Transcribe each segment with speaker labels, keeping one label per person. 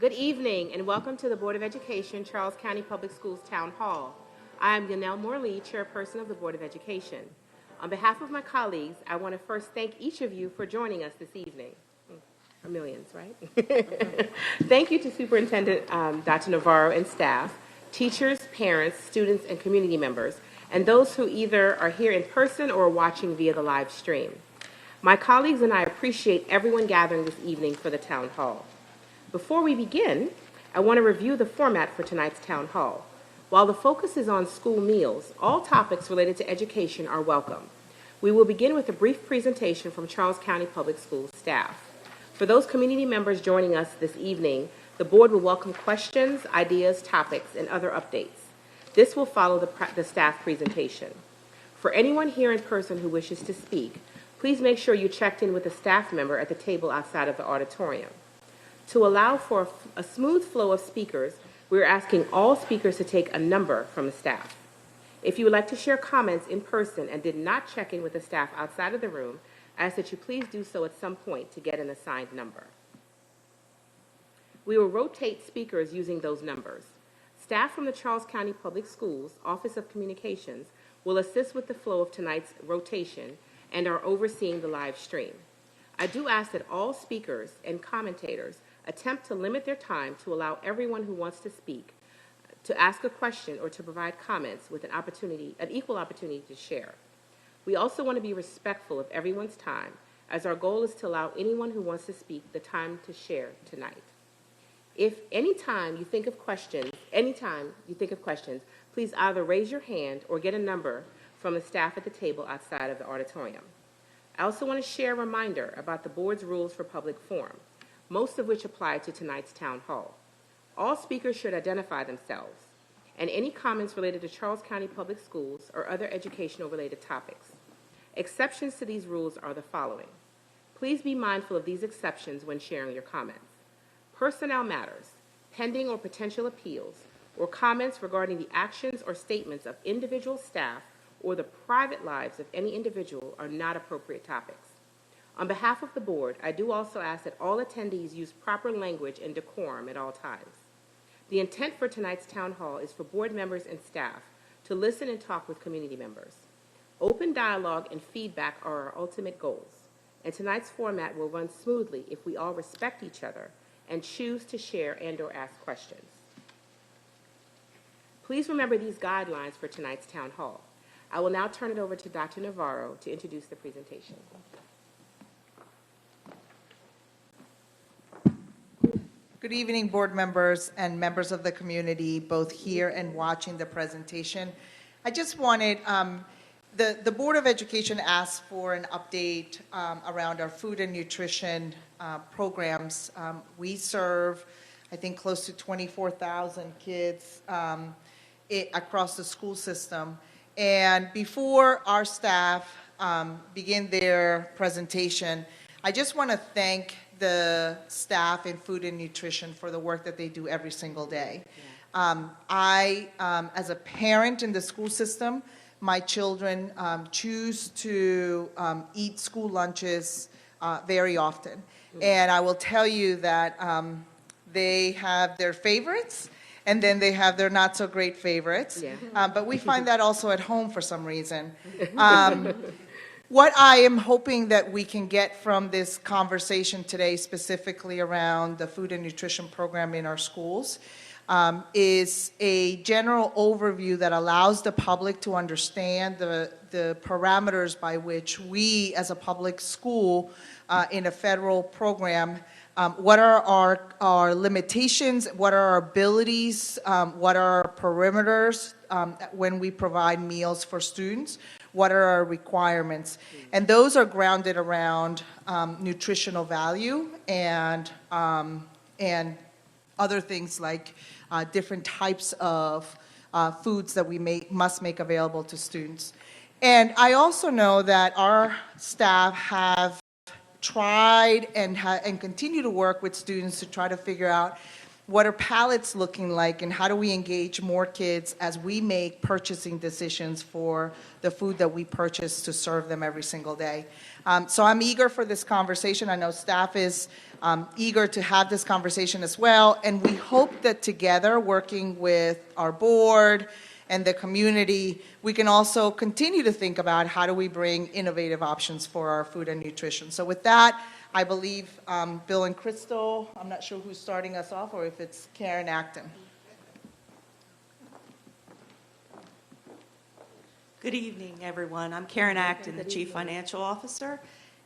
Speaker 1: Good evening and welcome to the Board of Education, Charles County Public Schools Town Hall. I am Yanel Morley, Chairperson of the Board of Education. On behalf of my colleagues, I want to first thank each of you for joining us this evening. Millions, right? Thank you to Superintendent Dr. Navarro and staff, teachers, parents, students, and community members, and those who either are here in person or are watching via the live stream. My colleagues and I appreciate everyone gathering this evening for the Town Hall. Before we begin, I want to review the format for tonight's Town Hall. While the focus is on school meals, all topics related to education are welcome. We will begin with a brief presentation from Charles County Public Schools staff. For those community members joining us this evening, the board will welcome questions, ideas, topics, and other updates. This will follow the staff presentation. For anyone here in person who wishes to speak, please make sure you checked in with a staff member at the table outside of the auditorium. To allow for a smooth flow of speakers, we are asking all speakers to take a number from the staff. If you would like to share comments in person and did not check in with the staff outside of the room, I ask that you please do so at some point to get an assigned number. We will rotate speakers using those numbers. Staff from the Charles County Public Schools Office of Communications will assist with the flow of tonight's rotation and are overseeing the live stream. I do ask that all speakers and commentators attempt to limit their time to allow everyone who wants to speak to ask a question or to provide comments with an equal opportunity to share. We also want to be respectful of everyone's time, as our goal is to allow anyone who wants to speak the time to share tonight. If anytime you think of questions, please either raise your hand or get a number from the staff at the table outside of the auditorium. I also want to share a reminder about the board's rules for public forum, most of which apply to tonight's town hall. All speakers should identify themselves, and any comments related to Charles County Public Schools or other educational related topics. Exceptions to these rules are the following. Please be mindful of these exceptions when sharing your comments. Personnel matters, pending or potential appeals, or comments regarding the actions or statements of individual staff or the private lives of any individual are not appropriate topics. On behalf of the board, I do also ask that all attendees use proper language and decorum at all times. The intent for tonight's town hall is for board members and staff to listen and talk with community members. Open dialogue and feedback are our ultimate goals, and tonight's format will run smoothly if we all respect each other and choose to share and/or ask questions. Please remember these guidelines for tonight's town hall. I will now turn it over to Dr. Navarro to introduce the presentation.
Speaker 2: Good evening, board members and members of the community, both here and watching the presentation. I just wanted, the Board of Education asked for an update around our food and nutrition programs. We serve, I think, close to 24,000 kids across the school system. And before our staff begin their presentation, I just want to thank the staff in food and nutrition for the work that they do every single day. As a parent in the school system, my children choose to eat school lunches very often. And I will tell you that they have their favorites, and then they have their not so great favorites. Yeah. But we find that also at home for some reason. What I am hoping that we can get from this conversation today, specifically around the food and nutrition program in our schools, is a general overview that allows the public to understand the parameters by which we, as a public school in a federal program, what are our limitations, what are our abilities, what are our perimeters when we provide meals for students, what are our requirements. And those are grounded around nutritional value and other things like different types of foods that we must make available to students. And I also know that our staff have tried and continue to work with students to try to figure out what are palettes looking like, and how do we engage more kids as we make purchasing decisions for the food that we purchase to serve them every single day. So I'm eager for this conversation. I know staff is eager to have this conversation as well, and we hope that together, working with our board and the community, we can also continue to think about how do we bring innovative options for our food and nutrition. So with that, I believe Bill and Crystal, I'm not sure who's starting us off, or if it's Karen Acton.
Speaker 3: Good evening, everyone. I'm Karen Acton, the Chief Financial Officer,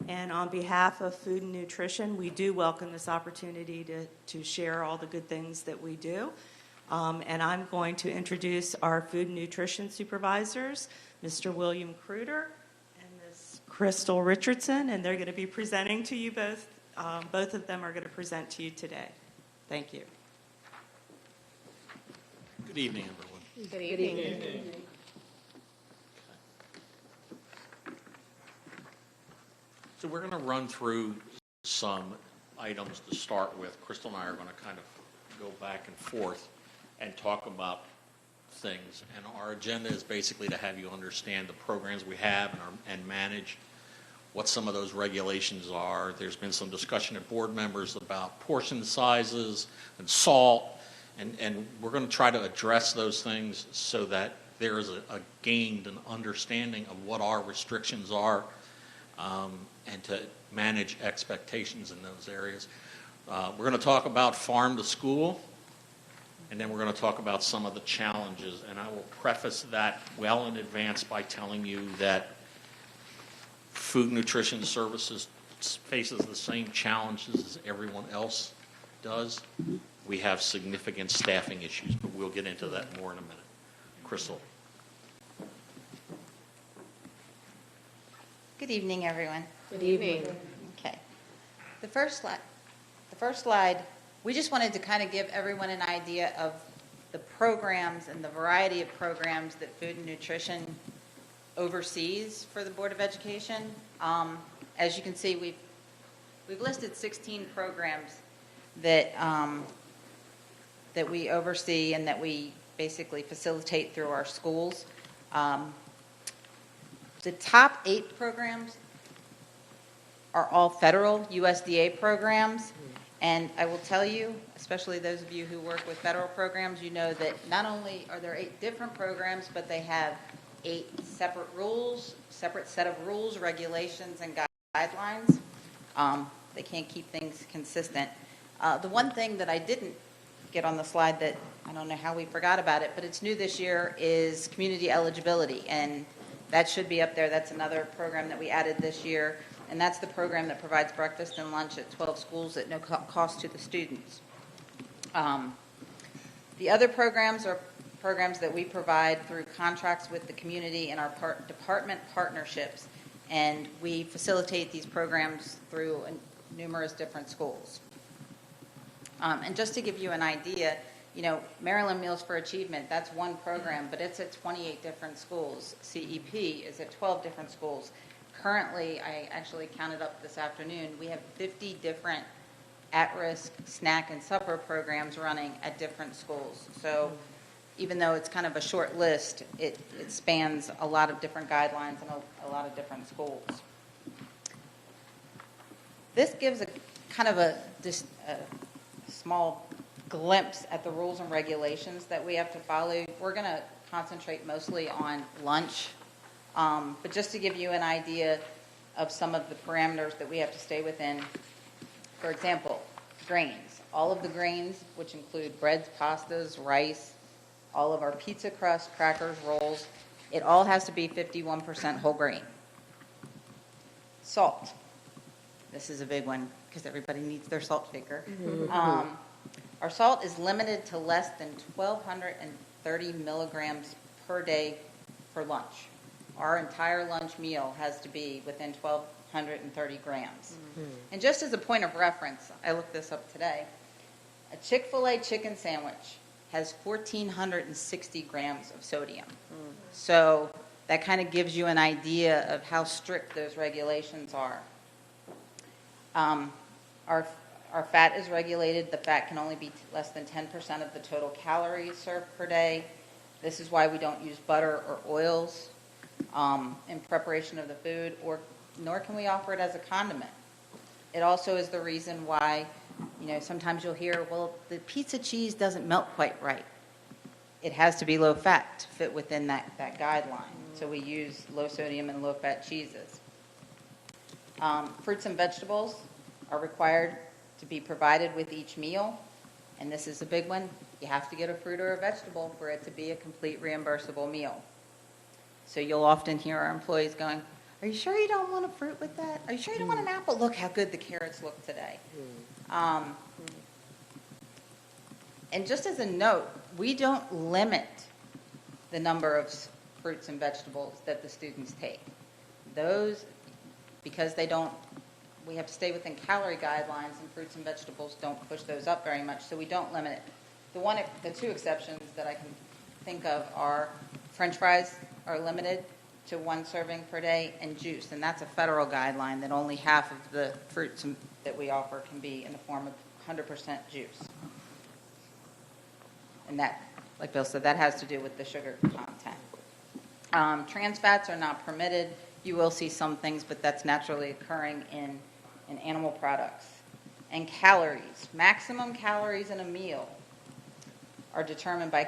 Speaker 3: and on behalf of Food and Nutrition, we do welcome this opportunity to share all the good things that we do. And I'm going to introduce our Food and Nutrition Supervisors, Mr. William Kruder and Ms. Crystal Richardson, and they're going to be presenting to you both. Both of them are going to present to you today. Thank you.
Speaker 4: Good evening, everyone.
Speaker 1: Good evening.
Speaker 4: So we're going to run through some items to start with. Crystal and I are going to kind of go back and forth and talk about things. And our agenda is basically to have you understand the programs we have and manage what some of those regulations are. There's been some discussion at board members about portion sizes and salt, and we're going to try to address those things so that there is a gained an understanding of what our restrictions are, and to manage expectations in those areas. We're going to talk about farm to school, and then we're going to talk about some of the challenges. And I will preface that well in advance by telling you that Food and Nutrition Services faces the same challenges as everyone else does. We have significant staffing issues, but we'll get into that more in a minute. Crystal.
Speaker 5: Good evening, everyone.
Speaker 1: Good evening.
Speaker 5: Okay. The first slide, we just wanted to kind of give everyone an idea of the programs and the variety of programs that Food and Nutrition oversees for the Board of Education. As you can see, we've listed 16 programs that that we oversee and that we basically facilitate through our schools. The top 8 programs are all federal USDA programs, and I will tell you, especially those of you who work with federal programs, you know that not only are there 8 different programs, but they have 8 separate rules, separate set of rules, regulations, and guidelines. They can't keep things consistent. The one thing that I didn't get on the slide that I don't know how we forgot about it, but it's new this year, is community eligibility, and that should be up there. That's another program that we added this year, and that's the program that provides breakfast and lunch at 12 schools at no cost to the students. The other programs are programs that we provide through contracts with the community and our department partnerships, and we facilitate these programs through numerous different schools. And just to give you an idea, you know, Maryland Meals for Achievement, that's one program, but it's at 28 different schools. CEP is at 12 different schools. Currently, I actually counted up this afternoon, we have 50 different at-risk snack and supper programs running at different schools. So even though it's kind of a short list, it spans a lot of different guidelines and a lot of different schools. This gives a kind of a small glimpse at the rules and regulations that we have to follow. We're going to concentrate mostly on lunch, but just to give you an idea of some of the parameters that we have to stay within. For example, grains. All of the grains, which include breads, pastas, rice, all of our pizza crust, crackers, rolls, it all has to be 51% whole grain. Salt. This is a big one because everybody needs their salt shaker. Mm-hmm. Our salt is limited to less than 1,230 milligrams per day for lunch. Our entire lunch meal has to be within 1,230 grams. Mm-hmm. And just as a point of reference, I looked this up today, a Chick-fil-A chicken sandwich has 1,460 grams of sodium. Mm-hmm. So that kind of gives you an idea of how strict those regulations are. Our fat is regulated. The fat can only be less than 10% of the total calories served per day. This is why we don't use butter or oils in preparation of the food, nor can we offer it as a condiment. It also is the reason why, sometimes you'll hear, well, the pizza cheese doesn't melt quite right. It has to be low fat to fit within that guideline. So we use low sodium and low fat cheeses. Fruits and vegetables are required to be provided with each meal. And this is a big one. You have to get a fruit or a vegetable for it to be a complete reimbursable meal. So you'll often hear our employees going, are you sure you don't want a fruit with that? Are you sure you don't want an apple? Look how good the carrots look today. And just as a note, we don't limit the number of fruits and vegetables that the students take. Those, because we have to stay within calorie guidelines, and fruits and vegetables don't push those up very much, so we don't limit it. The two exceptions that I can think of are French fries are limited to 1 serving per day, and juice, and that's a federal guideline that only half of the fruits that we offer can be in the form of 100% juice. And that, like Bill said, that has to do with the sugar content. Trans fats are not permitted. You will see some things, but that's naturally occurring in animal products. And calories. Maximum calories in a meal are determined by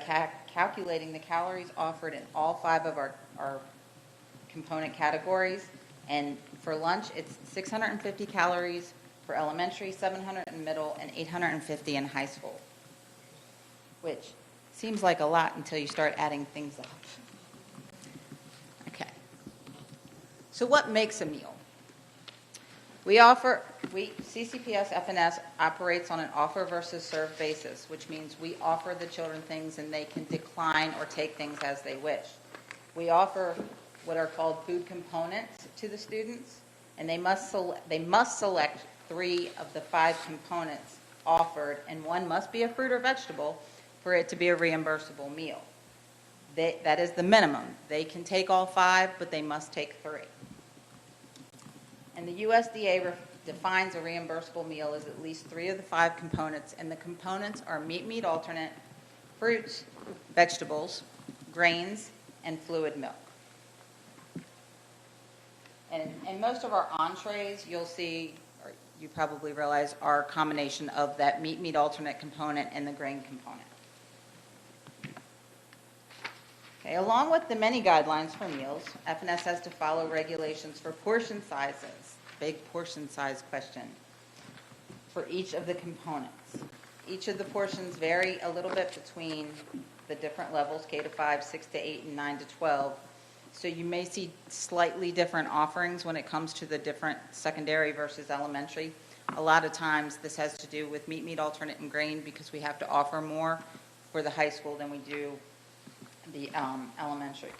Speaker 5: calculating the calories offered in all 5 of our component categories. And for lunch, it's 650 calories for elementary, 700 in middle, and 850 in high school, which seems like a lot until you start adding things up. Okay. So what makes a meal? CCPS FNS operates on an offer versus serve basis, which means we offer the children things and they can decline or take things as they wish. We offer what are called food components to the students, and they must select 3 of the 5 components offered, and 1 must be a fruit or vegetable for it to be a reimbursable meal. That is the minimum. They can take all 5, but they must take 3. And the USDA defines a reimbursable meal as at least 3 of the 5 components, and the components are meat alternate, fruits, vegetables, grains, and fluid milk. And most of our entrees, you'll see, or you probably realize, are a combination of that meat alternate component and the grain component. Okay, along with the many guidelines for meals, FNS has to follow regulations for portion sizes, big portion size question, for each of the components. Each of the portions vary a little bit between the different levels, K to 5, 6 to 8, and 9 to 12. So you may see slightly different offerings when it comes to the different secondary versus elementary. A lot of times this has to do with meat alternate, and grain, because we have to offer more for the high school than we do the elementary,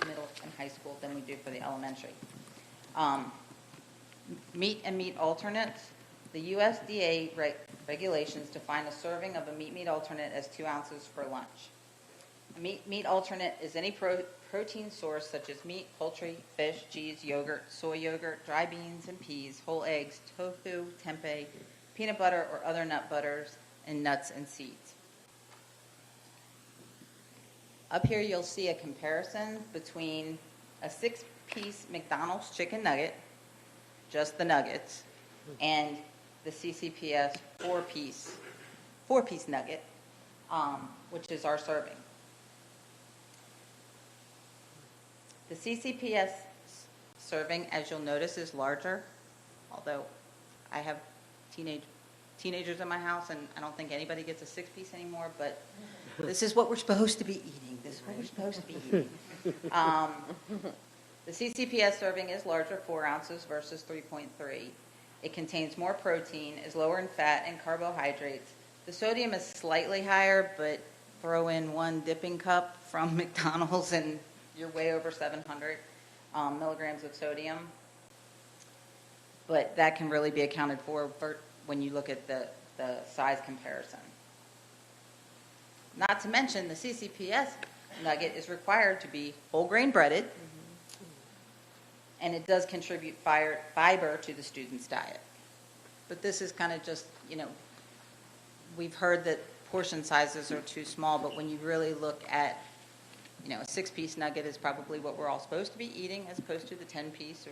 Speaker 5: middle and high school than we do for the elementary. Meat and meat alternates. The USDA regulations define a serving of a meat alternate as 2 ounces for lunch. A meat alternate is any protein source such as meat, poultry, fish, cheese, yogurt, soy yogurt, dry beans and peas, whole eggs, tofu, tempeh, peanut butter or other nut butters, and nuts and seeds. Up here you'll see a comparison between a 6-piece McDonald's chicken nugget, just the nuggets, and the CCPS 4-piece nugget, which is our serving. The CCPS serving, as you'll notice, is larger, although I have teenagers in my house, and I don't think anybody gets a 6-piece anymore, but this is what we're supposed to be eating. This is what we're supposed to be eating. The CCPS serving is larger, 4 ounces versus 3.3. It contains more protein, is lower in fat and carbohydrates. The sodium is slightly higher, but throw in 1 dipping cup from McDonald's and you're way over 700 milligrams of sodium. But that can really be accounted for when you look at the size comparison. Not to mention the CCPS nugget is required to be whole grain breaded, and it does contribute fiber to the student's diet. But this is kind of just, we've heard that portion sizes are too small, but when you really look at, a 6-piece nugget is probably what we're all supposed to be eating, as opposed to the 10-piece, or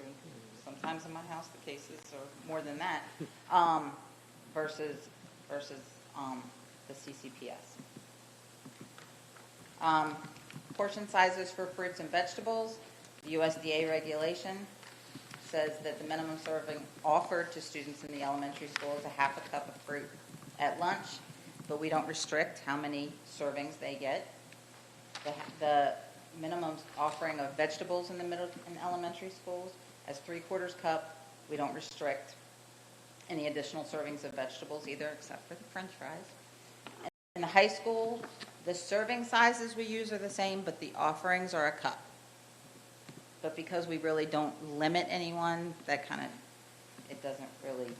Speaker 5: sometimes in my house the cases are more than that, versus the CCPS. Portion sizes for fruits and vegetables. The USDA regulation says that the minimum serving offered to students in the elementary school is a half a cup of fruit at lunch, but we don't restrict how many servings they get. The minimum offering of vegetables in the middle and elementary schools as 3/4 cup. We don't restrict any additional servings of vegetables either, except for the French fries. In the high school, the serving sizes we use are the same, but the offerings are a cup. But because we really don't limit anyone, that kind of, it doesn't really,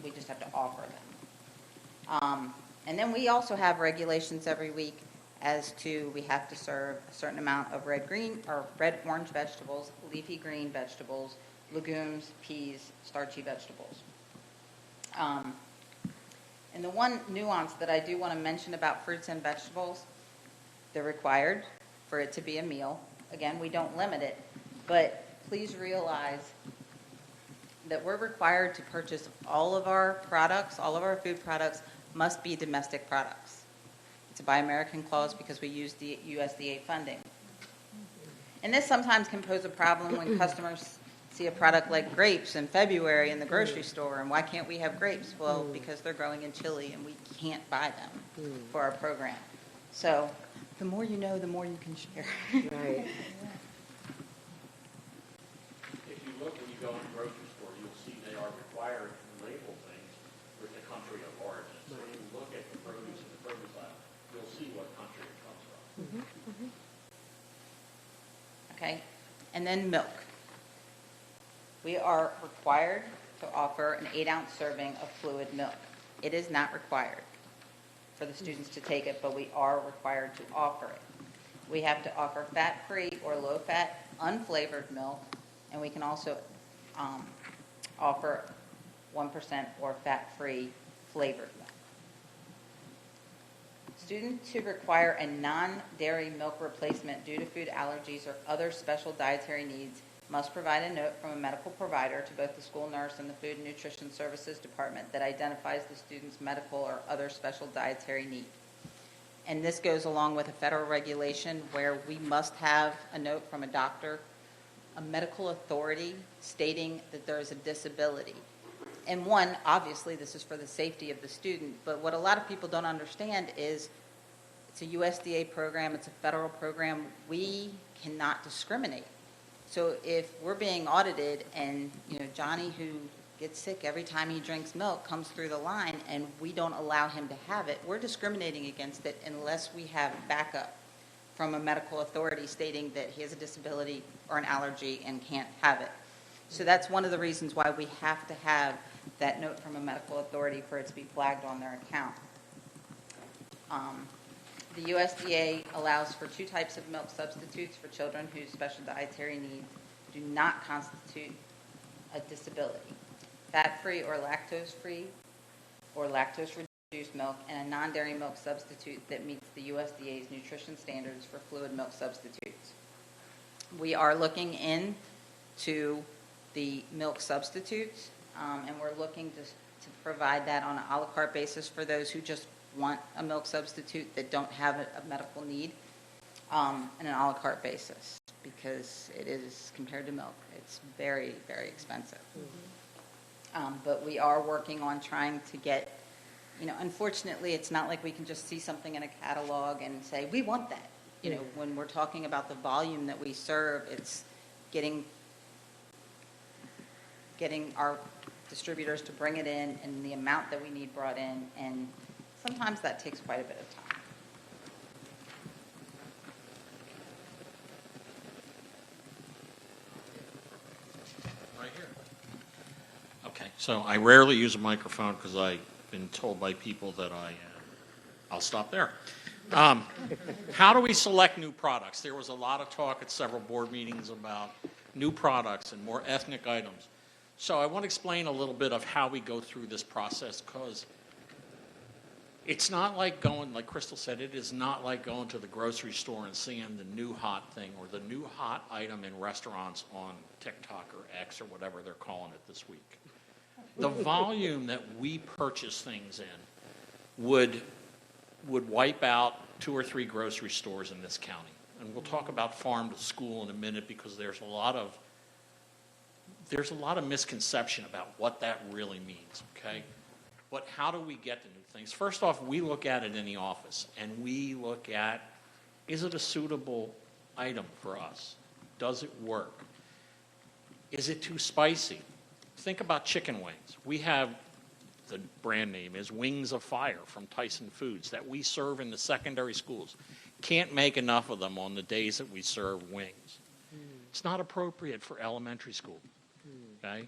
Speaker 5: we just have to offer them. And then we also have regulations every week as to, we have to serve a certain amount of red-orange vegetables, leafy green vegetables, legumes, peas, starchy vegetables. And the one nuance that I do want to mention about fruits and vegetables, they're required for it to be a meal. Again, we don't limit it, but please realize that we're required to purchase all of our products, all of our food products must be domestic products. It's a Buy American clause because we use the USDA funding. And this sometimes can pose a problem when customers see a product like grapes in February in the grocery store, and why can't we have grapes? Well, because they're growing in Chile and we can't buy them for our program. So the more you know, the more you can share.
Speaker 1: Right.
Speaker 4: If you look, when you go in the grocery store, you'll see they are required to label things with the country of origin. So if you look at the produce in the produce aisle, you'll see what country it comes from.
Speaker 5: Okay, and then milk. We are required to offer an 8-ounce serving of fluid milk. It is not required for the students to take it, but we are required to offer it. We have to offer fat-free or low-fat, unflavored milk, and we can also offer 1% or fat-free flavored milk. Students who require a non-dairy milk replacement due to food allergies or other special dietary needs must provide a note from a medical provider to both the school nurse and the Food and Nutrition Services Department that identifies the student's medical or other special dietary need. And this goes along with a federal regulation where we must have a note from a doctor, a medical authority stating that there is a disability. And one, obviously, this is for the safety of the student, but what a lot of people don't understand is it's a USDA program, it's a federal program, we cannot discriminate. So if we're being audited and, Johnny, who gets sick every time he drinks milk, comes through the line and we don't allow him to have it, we're discriminating against it unless we have backup from a medical authority stating that he has a disability or an allergy and can't have it. So that's one of the reasons why we have to have that note from a medical authority for it to be flagged on their account. The USDA allows for 2 types of milk substitutes for children whose special dietary needs do not constitute a disability. Fat-free or lactose-free or lactose-reduced milk, and a non-dairy milk substitute that meets the USDA's nutrition standards for fluid milk substitutes. We are looking into the milk substitutes, and we're looking to provide that on an a la carte basis for those who just want a milk substitute that don't have a medical need, on an a la carte basis, because it is, compared to milk, it's very, very expensive. But we are working on trying to get, unfortunately, it's not like we can just see something in a catalog and say, we want that. When we're talking about the volume that we serve, it's getting our distributors to bring it in and the amount that we need brought in, and sometimes that takes quite a bit of time.
Speaker 4: Right here. Okay, so I rarely use a microphone because I've been told by people that I'll stop there. How do we select new products? There was a lot of talk at several board meetings about new products and more ethnic items. So I want to explain a little bit of how we go through this process, because it's not like going, like Crystal said, it is not like going to the grocery store and seeing the new hot thing or the new hot item in restaurants on TikTok or X or whatever they're calling it this week. The volume that we purchase things in would wipe out 2 or 3 grocery stores in this county. And we'll talk about farm to school in a minute, because there's a lot of misconception about what that really means, okay? But how do we get to new things? First off, we look at it in the office, and we look at, is it a suitable item for us? Does it work? Is it too spicy? Think about chicken wings. We have, the brand name is Wings of Fire from Tyson Foods, that we serve in the secondary schools. Can't make enough of them on the days that we serve wings. It's not appropriate for elementary school, okay?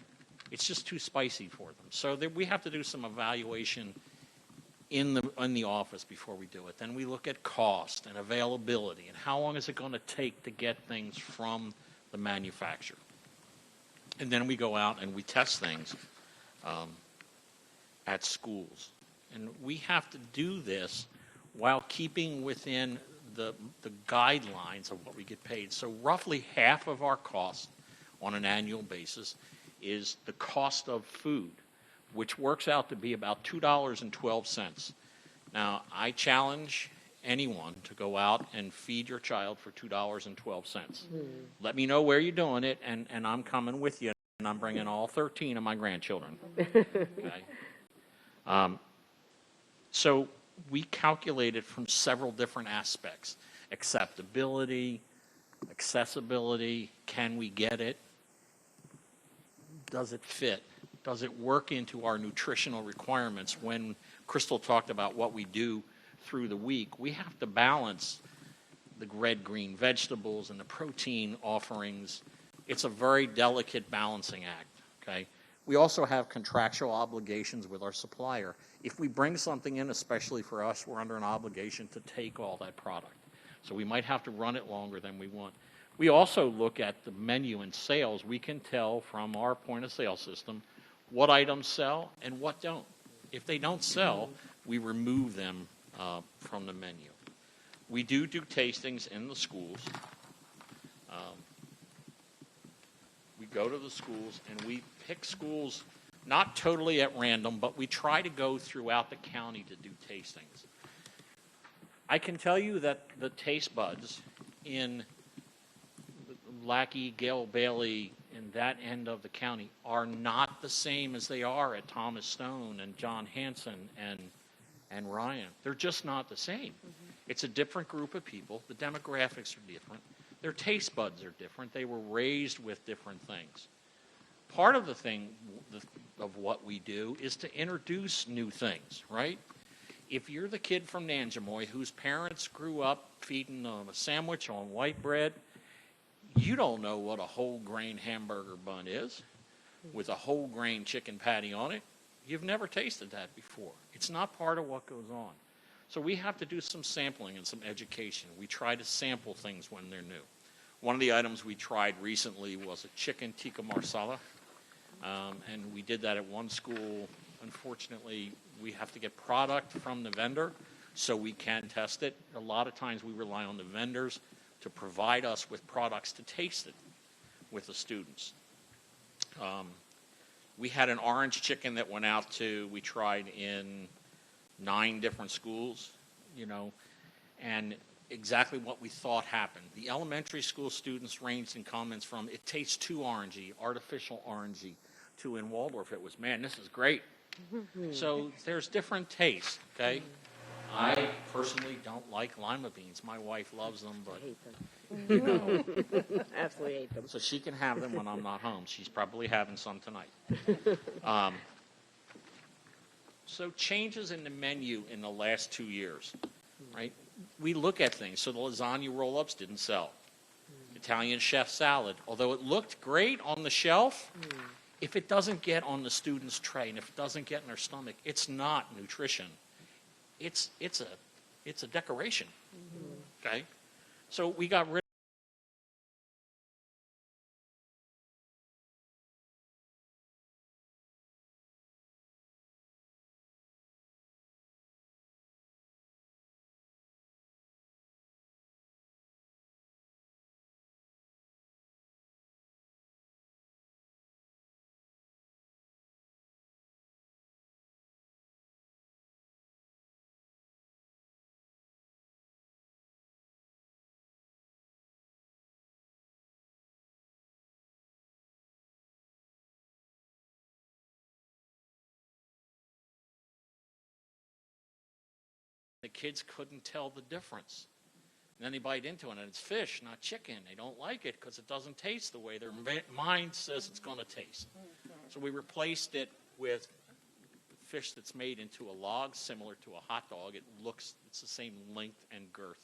Speaker 4: It's just too spicy for them. So we have to do some evaluation in the office before we do it. Then we look at cost and availability and how long is it going to take to get things from the manufacturer. And then we go out and we test things at schools. And we have to do this while keeping within the guidelines of what we get paid. So roughly half of our cost on an annual basis is the cost of food, which works out to be about $2.12. Now, I challenge anyone to go out and feed your child for $2.12. Let me know where you're doing it, and I'm coming with you, and I'm bringing all 13 of my grandchildren. Okay? So we calculate it from several different aspects: acceptability, accessibility, can we get it? Does it fit? Does it work into our nutritional requirements? When Crystal talked about what we do through the week, we have to balance the red, green vegetables and the protein offerings. It's a very delicate balancing act, okay? We also have contractual obligations with our supplier. If we bring something in, especially for us, we're under an obligation to take all that product. So we might have to run it longer than we want. We also look at the menu and sales. We can tell from our point of sale system what items sell and what don't. If they don't sell, we remove them from the menu. We do tastings in the schools. We go to the schools and we pick schools, not totally at random, but we try to go throughout the county to do tastings. I can tell you that the taste buds in Lackey, Gale Bailey, in that end of the county are not the same as they are at Thomas Stone and John Hanson and Ryan. They're just not the same. It's a different group of people. The demographics are different. Their taste buds are different. They were raised with different things. Part of the thing of what we do is to introduce new things, right? If you're the kid from Nanjamoy whose parents grew up feeding them a sandwich on white bread, you don't know what a whole grain hamburger bun is with a whole grain chicken patty on it. You've never tasted that before. It's not part of what goes on. So we have to do some sampling and some education. We try to sample things when they're new. One of the items we tried recently was a chicken tikka marsala, and we did that at one school. Unfortunately, we have to get product from the vendor so we can test it. A lot of times we rely on the vendors to provide us with products to taste it with the students. We had an orange chicken that went out to, we tried in 9 different schools, and exactly what we thought happened. The elementary school students ranged in comments from, it tastes too orangey, artificial orangey, to in Waldorf it was, man, this is great. So there's different tastes, okay? I personally don't like lima beans. My wife loves them, but
Speaker 1: Absolutely hate them.
Speaker 4: so she can have them when I'm not home. She's probably having some tonight. So changes in the menu in the last 2 years, right? We look at things. So the lasagna roll-ups didn't sell. Italian chef salad, although it looked great on the shelf, if it doesn't get on the student's tray and if it doesn't get in their stomach, it's not nutrition. It's a decoration, okay? So we got rid the kids couldn't tell the difference. And then they bite into it, and it's fish, not chicken. They don't like it because it doesn't taste the way their mind says it's going to taste. So we replaced it with fish that's made into a log, similar to a hot dog. It's the same length and girth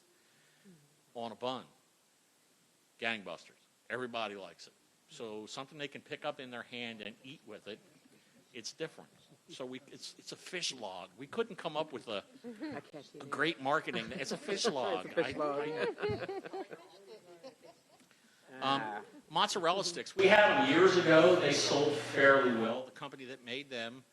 Speaker 4: on a bun. Gangbusters. Everybody likes it. So something they can pick up in their hand and eat with it, it's different. So it's a fish log. We couldn't come up with a great marketing. It's a fish log. Mozzarella sticks. We had them years ago. They sold fairly well. The company that made them,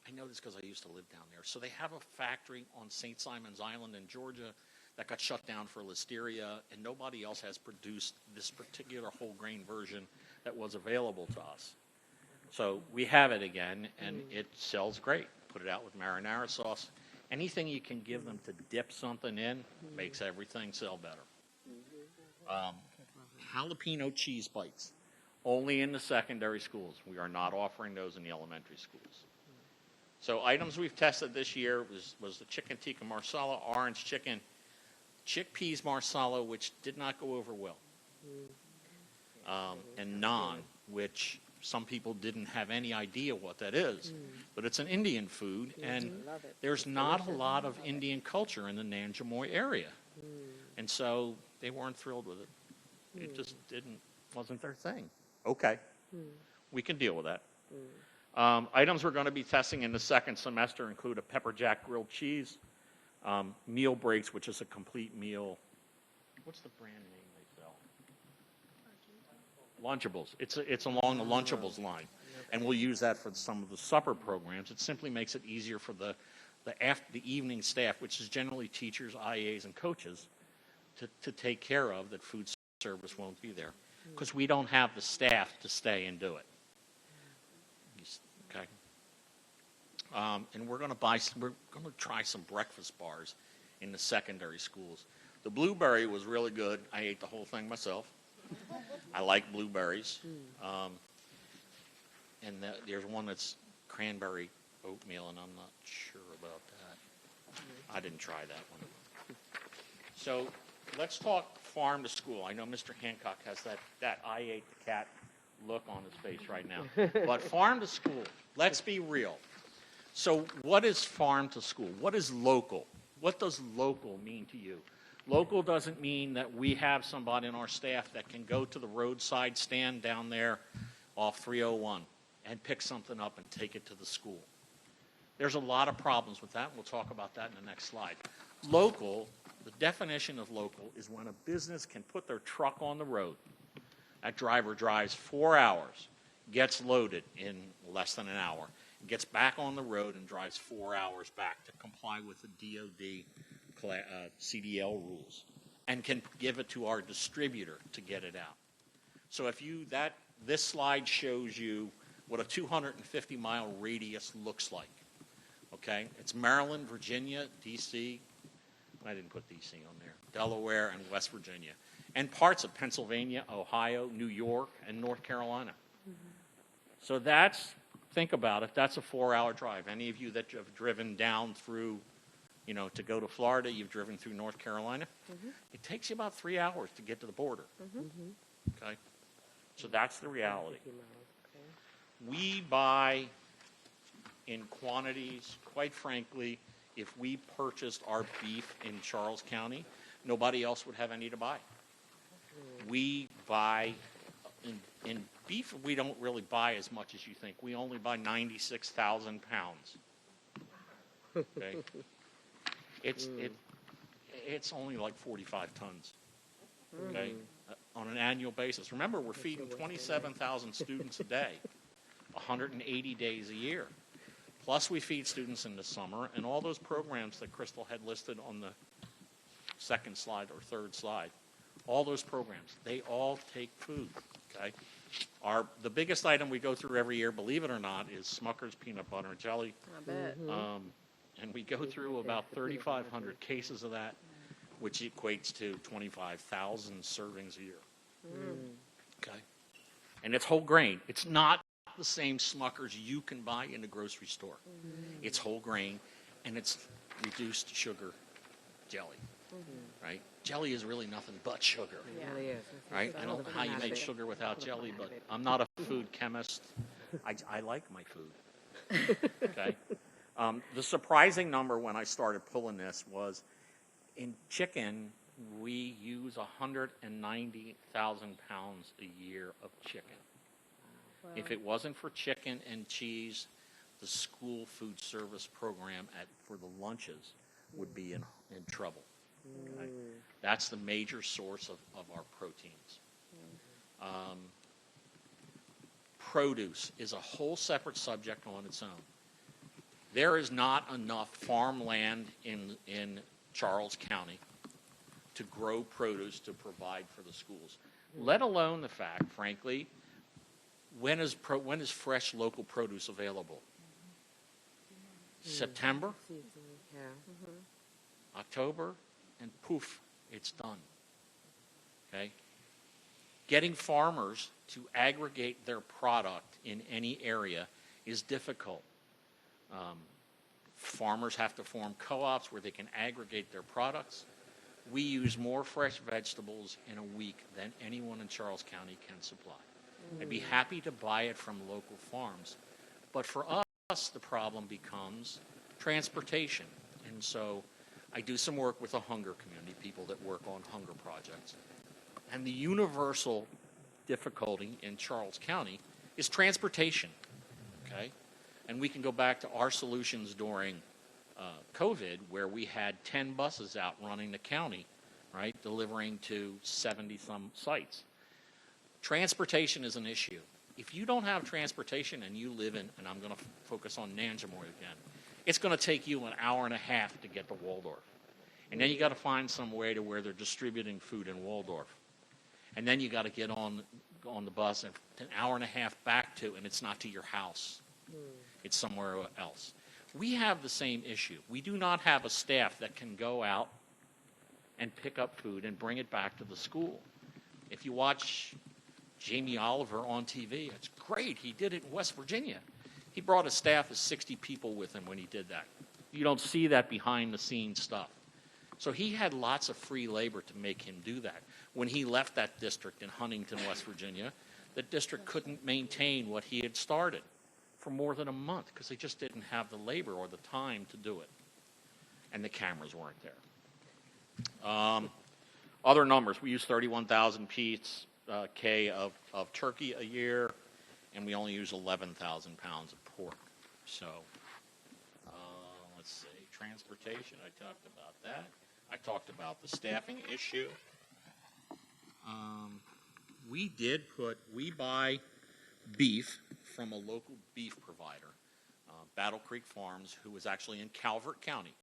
Speaker 4: I know this because I used to live down there. So they have a factory on St. Simon's Island in Georgia that got shut down for listeria, and nobody else has produced this particular whole grain version that was available to us. So we have it again, and it sells great. Put it out with marinara sauce. Anything you can give them to dip something in makes everything sell better. Jalapeno cheese bites, only in the secondary schools. We are not offering those in the elementary schools. So items we've tested this year was the chicken tikka marsala, orange chicken, chickpeas marsala, which did not go over well, and naan, which some people didn't have any idea what that is, but it's an Indian food, and there's not a lot of Indian culture in the Nanjamoy area, and so they weren't thrilled with it. It just wasn't their thing. Okay, we can deal with that. Items we're going to be testing in the second semester include a pepper jack grilled cheese, meal breaks, which is a complete meal. What's the brand name they sell? Lunchables. It's along the Lunchables line, and we'll use that for some of the supper programs. It simply makes it easier for the evening staff, which is generally teachers, IAs, and coaches, to take care of that food service won't be there because we don't have the staff to stay and do it. Okay. And we're going to try some breakfast bars in the secondary schools. The blueberry was really good. I ate the whole thing myself. I like blueberries. And there's one that's cranberry oatmeal, and I'm not sure about that. I didn't try that one. So let's talk farm to school. I know Mr. Hancock has that I ate the cat look on his face right now. But farm to school, let's be real. So what is farm to school? What is local? What does local mean to you? Local doesn't mean that we have somebody in our staff that can go to the roadside stand down there off 301 and pick something up and take it to the school. There's a lot of problems with that, and we'll talk about that in the next slide. Local, the definition of local is when a business can put their truck on the road. That driver drives 4 hours, gets loaded in less than an hour, gets back on the road and drives 4 hours back to comply with the DOD CDL rules, and can give it to our distributor to get it out. So this slide shows you what a 250-mile radius looks like. Okay, it's Maryland, Virginia, D.C. I didn't put D.C. on there. Delaware and West Virginia, and parts of Pennsylvania, Ohio, New York, and North Carolina. So think about it. That's a 4-hour drive. Any of you that have driven down through, to go to Florida, you've driven through North Carolina. It takes you about 3 hours to get to the border. Okay, so that's the reality. We buy in quantities, quite frankly, if we purchased our beef in Charles County, nobody else would have any to buy. We buy, in beef, we don't really buy as much as you think. We only buy 96,000 pounds. Okay? It's only like 45 tons. Okay? On an annual basis. Remember, we're feeding 27,000 students a day, 180 days a year. Plus, we feed students in the summer, and all those programs that Crystal had listed on the second slide or third slide, all those programs, they all take food, okay? The biggest item we go through every year, believe it or not, is Smucker's peanut butter and jelly.
Speaker 1: I bet.
Speaker 4: And we go through about 3,500 cases of that, which equates to 25,000 servings a year. Okay? And it's whole grain. It's not the same Smucker's you can buy in the grocery store. It's whole grain, and it's reduced sugar jelly, right? Jelly is really nothing but sugar,
Speaker 1: It really is.
Speaker 4: right? I don't know how you make sugar without jelly, but I'm not a food chemist. I like my food, okay? The surprising number when I started pulling this was in chicken, we use 190,000 pounds a year of chicken. If it wasn't for chicken and cheese, the school food service program for the lunches would be in trouble. Okay? That's the major source of our proteins. Produce is a whole separate subject on its own. There is not enough farmland in Charles County to grow produce to provide for the schools, let alone the fact, frankly, when is fresh local produce available? September,
Speaker 1: Yeah.
Speaker 4: October, and poof, it's done. Okay? Getting farmers to aggregate their product in any area is difficult. Farmers have to form co-ops where they can aggregate their products. We use more fresh vegetables in a week than anyone in Charles County can supply. I'd be happy to buy it from local farms. But for us, the problem becomes transportation. And so I do some work with the hunger community, people that work on hunger projects. And the universal difficulty in Charles County is transportation, okay? And we can go back to our solutions during COVID, where we had 10 buses out running the county, right, delivering to 70-some sites. Transportation is an issue. If you don't have transportation and you live in, and I'm going to focus on Nanjamoy again, it's going to take you an hour and a half to get to Waldorf. And then you got to find some way to where they're distributing food in Waldorf. And then you got to get on the bus and an hour and a half back to, and it's not to your house. It's somewhere else. We have the same issue. We do not have a staff that can go out and pick up food and bring it back to the school. If you watch Jamie Oliver on TV, it's great. He did it in West Virginia. He brought a staff of 60 people with him when he did that. You don't see that behind-the-scenes stuff. So he had lots of free labor to make him do that. When he left that district in Huntington, West Virginia, the district couldn't maintain what he had started for more than a month because they just didn't have the labor or the time to do it. And the cameras weren't there. Other numbers, we use 31,000 K of turkey a year, and we only use 11,000 pounds of pork. So, let's see, transportation, I talked about that. I talked about the staffing issue. We buy beef from a local beef provider, Battle Creek Farms, who was actually in Calvert County.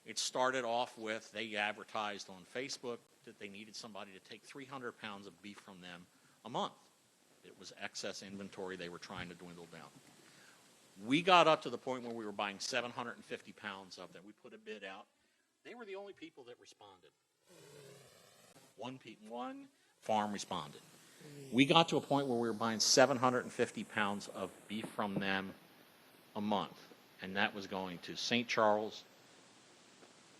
Speaker 4: It started off with, they advertised on Facebook that they needed somebody to take 300 pounds of beef from them a month. It was excess inventory they were trying to dwindle down. We got up to the point where we were buying 750 pounds of that. We put a bid out. They were the only people that responded. One farm responded. We got to a point where we were buying 750 pounds of beef from them a month, and that was going to St. Charles,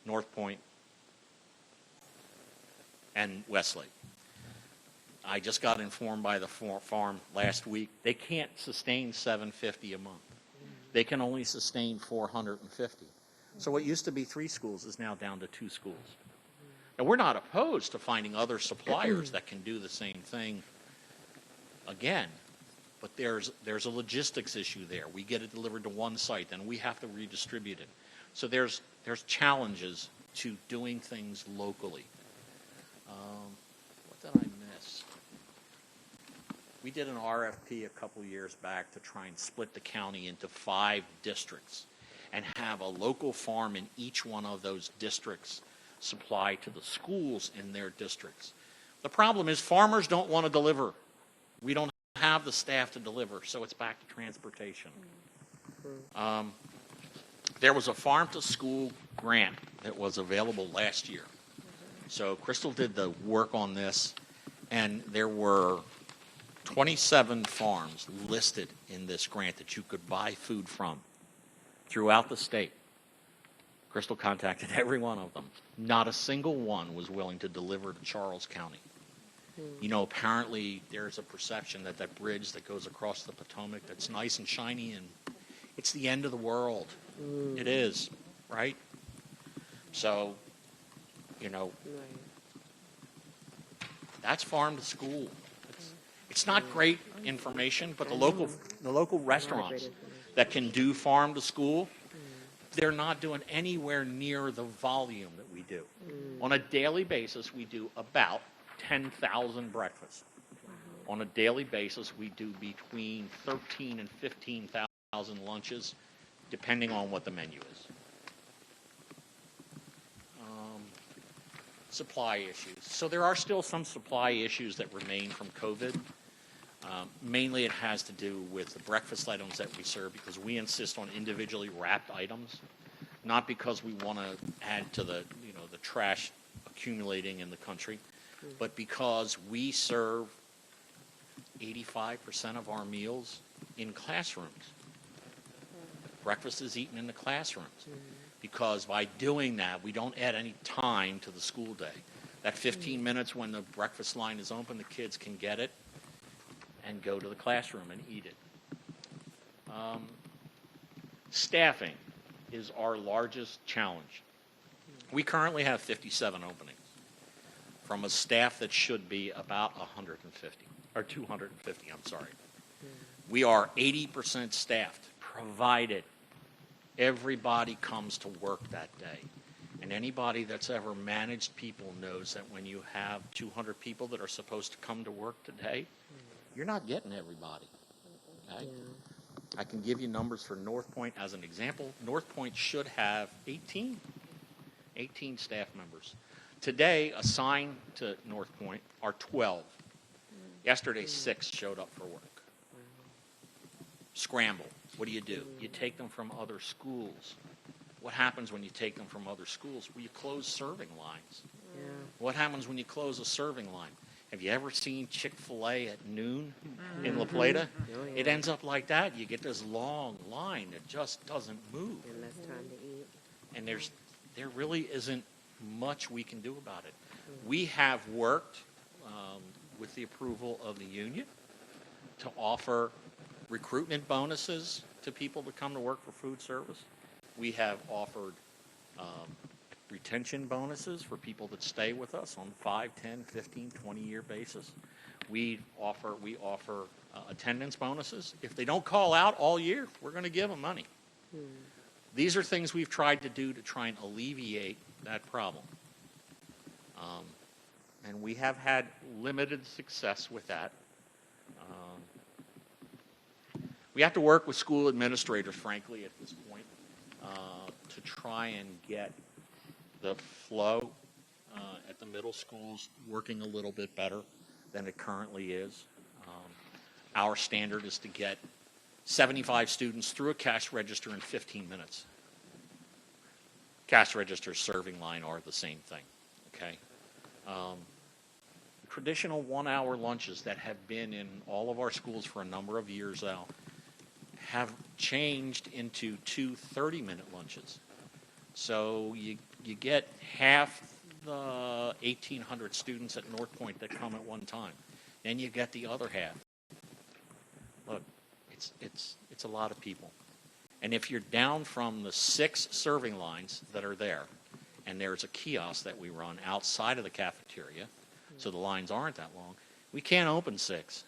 Speaker 4: North Point, and Westlake. I just got informed by the farm last week, they can't sustain 750 a month. They can only sustain 450. So what used to be 3 schools is now down to 2 schools. And we're not opposed to finding other suppliers that can do the same thing again, but there's a logistics issue there. We get it delivered to one site, then we have to redistribute it. So there's challenges to doing things locally. What did I miss? We did an RFP a couple years back to try and split the county into 5 districts and have a local farm in each one of those districts supply to the schools in their districts. The problem is farmers don't want to deliver. We don't have the staff to deliver, so it's back to transportation. There was a farm-to-school grant that was available last year. So Crystal did the work on this, and there were 27 farms listed in this grant that you could buy food from throughout the state. Crystal contacted every one of them. Not a single one was willing to deliver to Charles County. You know, apparently there's a perception that that bridge that goes across the Potomac that's nice and shiny and it's the end of the world. It is, right? So, you know, that's farm to school. It's not great information, but the local restaurants that can do farm to school, they're not doing anywhere near the volume that we do. On a daily basis, we do about 10,000 breakfasts. On a daily basis, we do between 13 and 15,000 lunches, depending on what the menu is. Supply issues. So there are still some supply issues that remain from COVID. Mainly it has to do with the breakfast items that we serve because we insist on individually wrapped items, not because we want to add to the trash accumulating in the country, but because we serve 85% of our meals in classrooms. Breakfast is eaten in the classrooms because by doing that, we don't add any time to the school day. That 15 minutes when the breakfast line is open, the kids can get it and go to the classroom and eat it. Staffing is our largest challenge. We currently have 57 openings from a staff that should be about 150, or 250, I'm sorry. We are 80% staffed, provided everybody comes to work that day. And anybody that's ever managed people knows that when you have 200 people that are supposed to come to work today, you're not getting everybody. Okay? I can give you numbers for North Point as an example. North Point should have 18 staff members. Today, assigned to North Point are 12. Yesterday, 6 showed up for work. Scramble. What do? You take them from other schools. What happens when you take them from other schools? Well, you close serving lines. What happens when you close a serving line? Have you ever seen Chick-fil-A at noon in La Plata? It ends up like that. You get this long line that just doesn't move.
Speaker 1: And less time to eat.
Speaker 4: And there really isn't much we can do about it. We have worked with the approval of the union to offer recruitment bonuses to people to come to work for food service. We have offered retention bonuses for people that stay with us on 5, 10, 15, 20-year basis. We offer attendance bonuses. If they don't call out all year, we're going to give them money. These are things we've tried to do to try and alleviate that problem. And we have had limited success with that. We have to work with school administrators, frankly, at this point, to try and get the flow at the middle schools working a little bit better than it currently is. Our standard is to get 75 students through a cash register in 15 minutes. Cash register, serving line are the same thing, okay? Traditional 1-hour lunches that have been in all of our schools for a number of years now have changed into 2 30-minute lunches. So you get half the 1,800 students at North Point that come at one time. Then you get the other half. Look, it's a lot of people. And if you're down from the 6 serving lines that are there, and there's a kiosk that we run outside of the cafeteria, so the lines aren't that long, we can't open 6.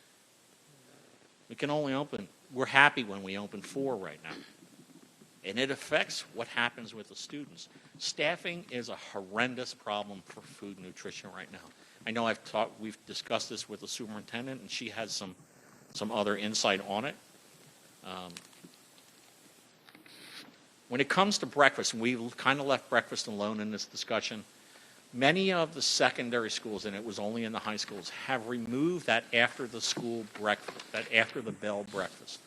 Speaker 4: We can only open, we're happy when we open 4 right now. And it affects what happens with the students. Staffing is a horrendous problem for food nutrition right now. I know we've discussed this with the superintendent, and she has some other insight on it. When it comes to breakfast, and we've kind of left breakfast alone in this discussion, many of the secondary schools, and it was only in the high schools, have removed that after the school breakfast, that after the bell breakfast.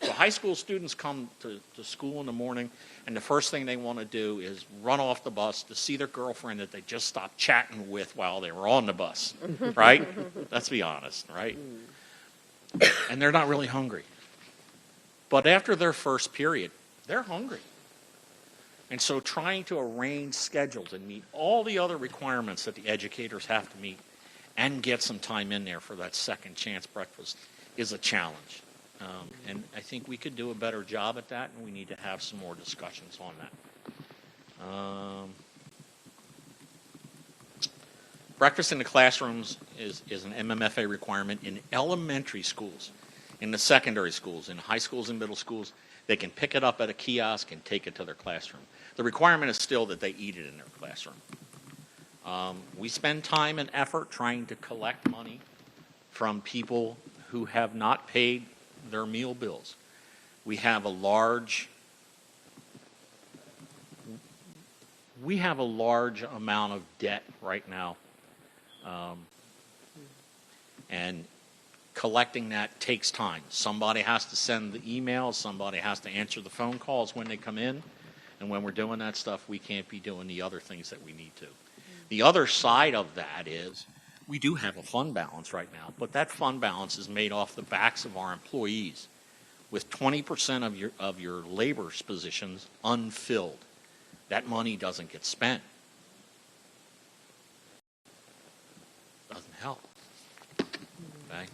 Speaker 4: So high school students come to school in the morning, and the first thing they want to do is run off the bus to see their girlfriend that they just stopped chatting with while they were on the bus, right? Let's be honest, right? And they're not really hungry. But after their first period, they're hungry. And so trying to arrange schedules and meet all the other requirements that the educators have to meet and get some time in there for that second chance breakfast is a challenge. And I think we could do a better job at that, and we need to have some more discussions on that. Breakfast in the classrooms is an MMFA requirement in elementary schools, in the secondary schools, in high schools and middle schools. They can pick it up at a kiosk and take it to their classroom. The requirement is still that they eat it in their classroom. We spend time and effort trying to collect money from people who have not paid their meal bills. We have a large amount of debt right now. And collecting that takes time. Somebody has to send the emails, somebody has to answer the phone calls when they come in, and when we're doing that stuff, we can't be doing the other things that we need to. The other side of that is we do have a fund balance right now, but that fund balance is made off the backs of our employees, with 20% of your labor positions unfilled. That money doesn't get spent. Doesn't help. Okay?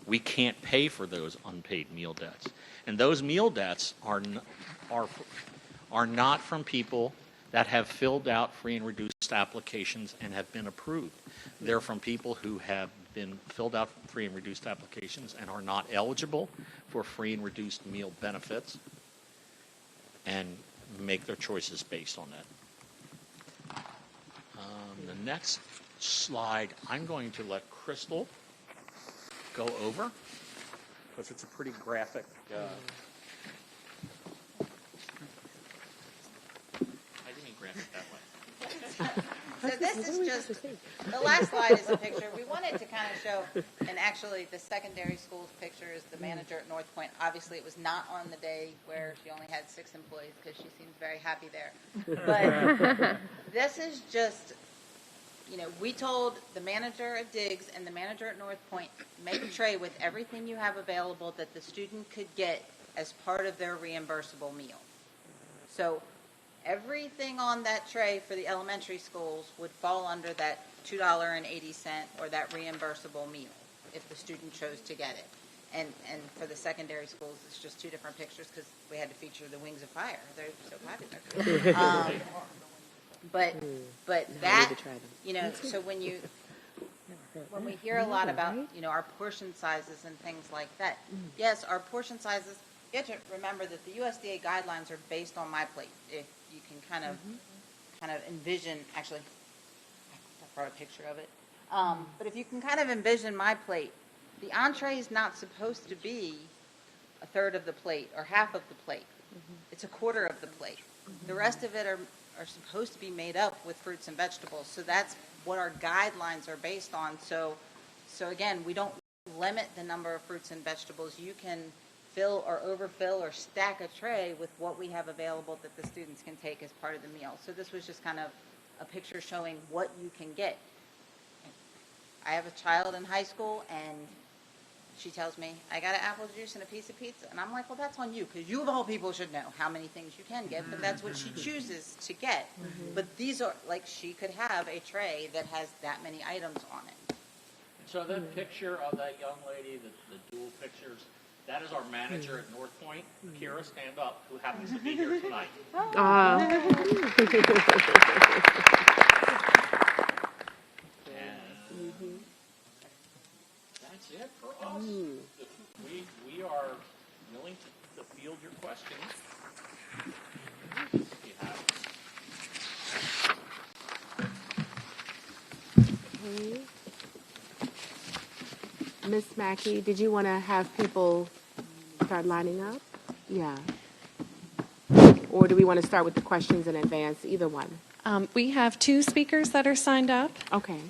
Speaker 4: We can't pay for those unpaid meal debts. And those meal debts are not from people that have filled out free and reduced applications and have been approved. They're from people who have been filled out free and reduced applications and are not eligible for free and reduced meal benefits and make their choices based on that. The next slide, I'm going to let Crystal go over because it's a pretty graphic. I didn't mean graphic that way.
Speaker 5: So this is just, the last slide is a picture. We wanted to kind of show, and actually the secondary schools picture is the manager at North Point. Obviously it was not on the day where she only had 6 employees because she seems very happy there. But this is just, we told the manager at Diggs and the manager at North Point, make a tray with everything you have available that the student could get as part of their reimbursable meal. So everything on that tray for the elementary schools would fall under that $2.80 or that reimbursable meal if the student chose to get it. And for the secondary schools, it's just 2 different pictures because we had to feature the Wings of Fire. They're so popular. But that, so when we hear a lot about, our portion sizes and things like that, yes, our portion sizes, you have to remember that the USDA guidelines are based on my plate. If you can kind of envision, actually, I brought a picture of it. But if you can kind of envision my plate, the entree is not supposed to be a third of the plate or half of the plate. It's a quarter of the plate. The rest of it are supposed to be made up with fruits and vegetables. So that's what our guidelines are based on. So again, we don't limit the number of fruits and vegetables. You can fill or overfill or stack a tray with what we have available that the students can take as part of the meal. So this was just kind of a picture showing what you can get. I have a child in high school, and she tells me, I got an apple juice and a piece of pizza. And I'm like, well, that's on you, because you of all people should know how many things you can get, but that's what she chooses to get. But these are, like, she could have a tray that has that many items on it.
Speaker 4: So that picture of that young lady, the dual pictures, that is our manager at North Point, Kira, stand up, who happens to be here tonight. And that's it for us. We are willing to field your questions. If you have.
Speaker 1: Ms. Mackey, did you want to have people start lining up? Yeah. Or do we want to start with the questions in advance? Either one.
Speaker 6: We have 2 speakers that are signed up.
Speaker 1: Okay.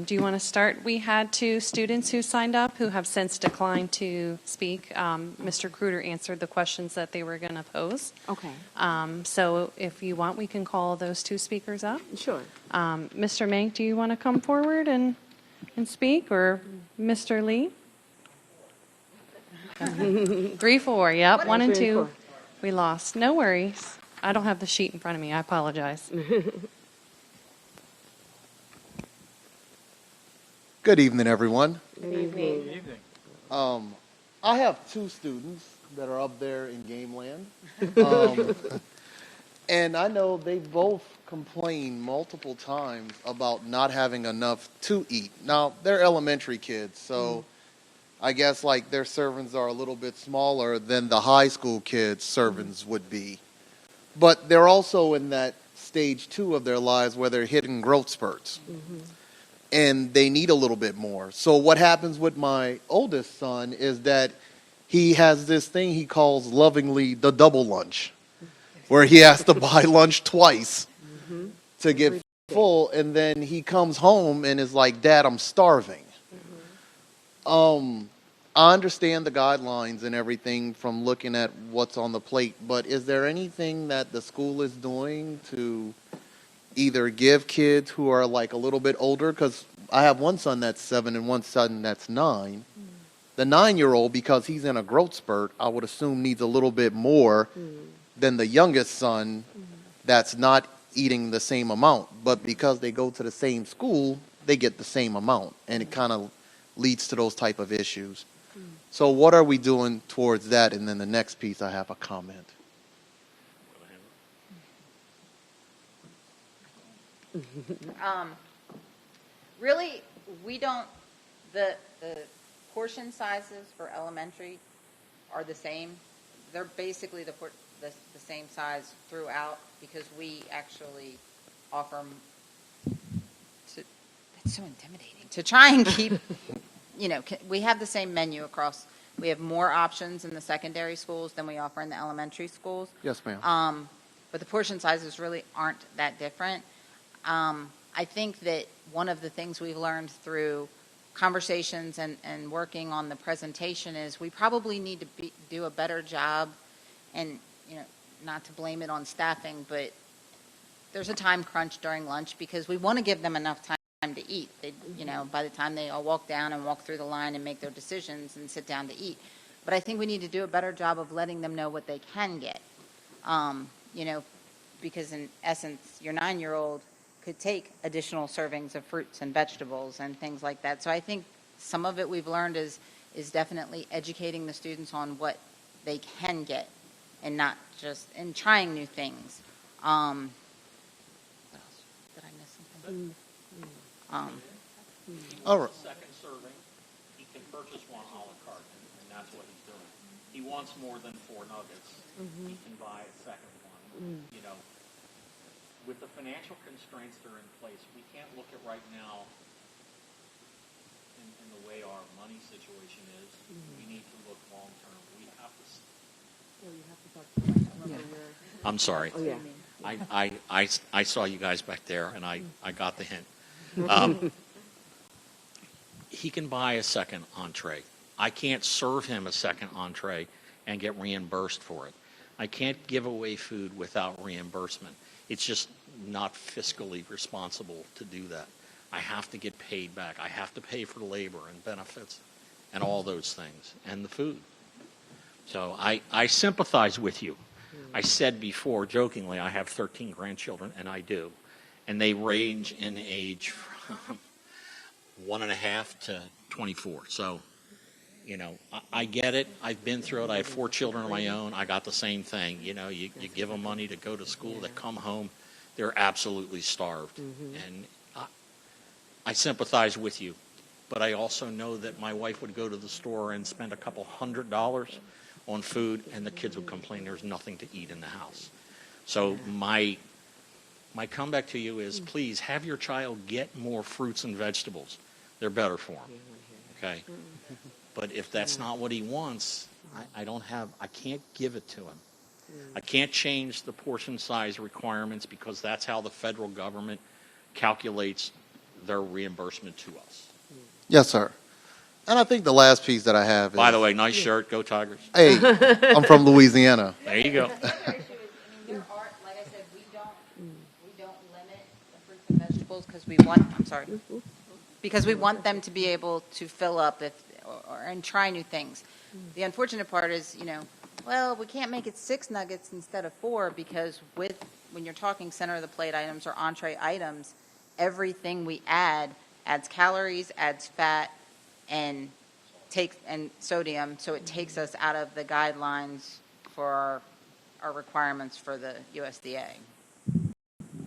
Speaker 6: Do you want to start? We had 2 students who signed up who have since declined to speak. Mr. Kruder answered the questions that they were going to pose.
Speaker 1: Okay.
Speaker 6: So if you want, we can call those 2 speakers up.
Speaker 1: Sure.
Speaker 6: Mr. Mank, do you want to come forward and speak, or Mr. Lee? 3, 4, yep, 1 and 2. We lost. No worries. I don't have the sheet in front of me. I apologize.
Speaker 7: Good evening, everyone.
Speaker 1: Good evening.
Speaker 7: I have two students that are up there in Gameland. Um, and I know they both complained multiple times about not having enough to eat. Now, they're elementary kids, so I guess like their servings are a little bit smaller than the high school kids' servings would be. But they're also in that stage 2 of their lives where they're hitting growth spurts. And they need a little bit more. So what happens with my oldest son is that he has this thing he calls lovingly the double lunch, where he has to buy lunch twice to get full, and then he comes home and is like, Dad, I'm starving. I understand the guidelines and everything from looking at what's on the plate, but is there anything that the school is doing to either give kids who are like a little bit older, because I have one son that's 7 and one son that's 9. The 9-year-old, because he's in a growth spurt, I would assume needs a little bit more than the youngest son that's not eating the same amount. But because they go to the same school, they get the same amount, and it kind of leads to those type of issues. So what are we doing towards that? And then the next piece, I have a comment.
Speaker 5: Really, we don't, the portion sizes for elementary are the same. They're basically the same size throughout, because we actually offer them to, that's so intimidating, to try and keep, we have the same menu across. We have more options in the secondary schools than we offer in the elementary schools.
Speaker 7: Yes, ma'am.
Speaker 5: But the portion sizes really aren't that different. I think that one of the things we've learned through conversations and working on the presentation is we probably need to do a better job, and not to blame it on staffing, but there's a time crunch during lunch because we want to give them enough time to eat. They, by the time they all walk down and walk through the line and make their decisions and sit down to eat. But I think we need to do a better job of letting them know what they can get. Because in essence, your 9-year-old could take additional servings of fruits and vegetables and things like that. So I think some of it we've learned is definitely educating the students on what they can get and not just, and trying new things. What else? Did I miss something?
Speaker 7: All right.
Speaker 4: Second serving, he can purchase one a la carte, and that's what he's doing. He wants more than 4 nuggets. He can buy a second one. With the financial constraints that are in place, we can't look at right now in the way our money situation is. We need to look long term. We have to. I'm sorry.
Speaker 1: Oh, yeah.
Speaker 4: I saw you guys back there, and I got the hint. He can buy a second entree. I can't serve him a second entree and get reimbursed for it. I can't give away food without reimbursement. It's just not fiscally responsible to do that. I have to get paid back. I have to pay for labor and benefits and all those things and the food. So I sympathize with you. I said before, jokingly, I have 13 grandchildren, and I do. And they range in age from 1.5 to 24. So, I get it. I've been through it. I have 4 children of my own. I got the same thing. You give them money to go to school. They come home. They're absolutely starved. And I sympathize with you. But I also know that my wife would go to the store and spend a couple $100 on food, and the kids would complain there's nothing to eat in the house. So my comeback to you is, please have your child get more fruits and vegetables. They're better for him. Okay? But if that's not what he wants, I can't give it to him. I can't change the portion size requirements because that's how the federal government calculates their reimbursement to us.
Speaker 7: Yes, sir. And I think the last piece that I have is...
Speaker 4: By the way, nice shirt. Go Tigers.
Speaker 7: Hey, I'm from Louisiana.
Speaker 4: There you go.
Speaker 5: There are, like I said, we don't limit the fruits and vegetables because we want them to be able to fill up and try new things. The unfortunate part is, Well, we can't make it 6 nuggets instead of 4 because when you're talking center of the plate items or entree items, everything we add adds calories, adds fat, and sodium, so it takes us out of the guidelines for our requirements for the USDA.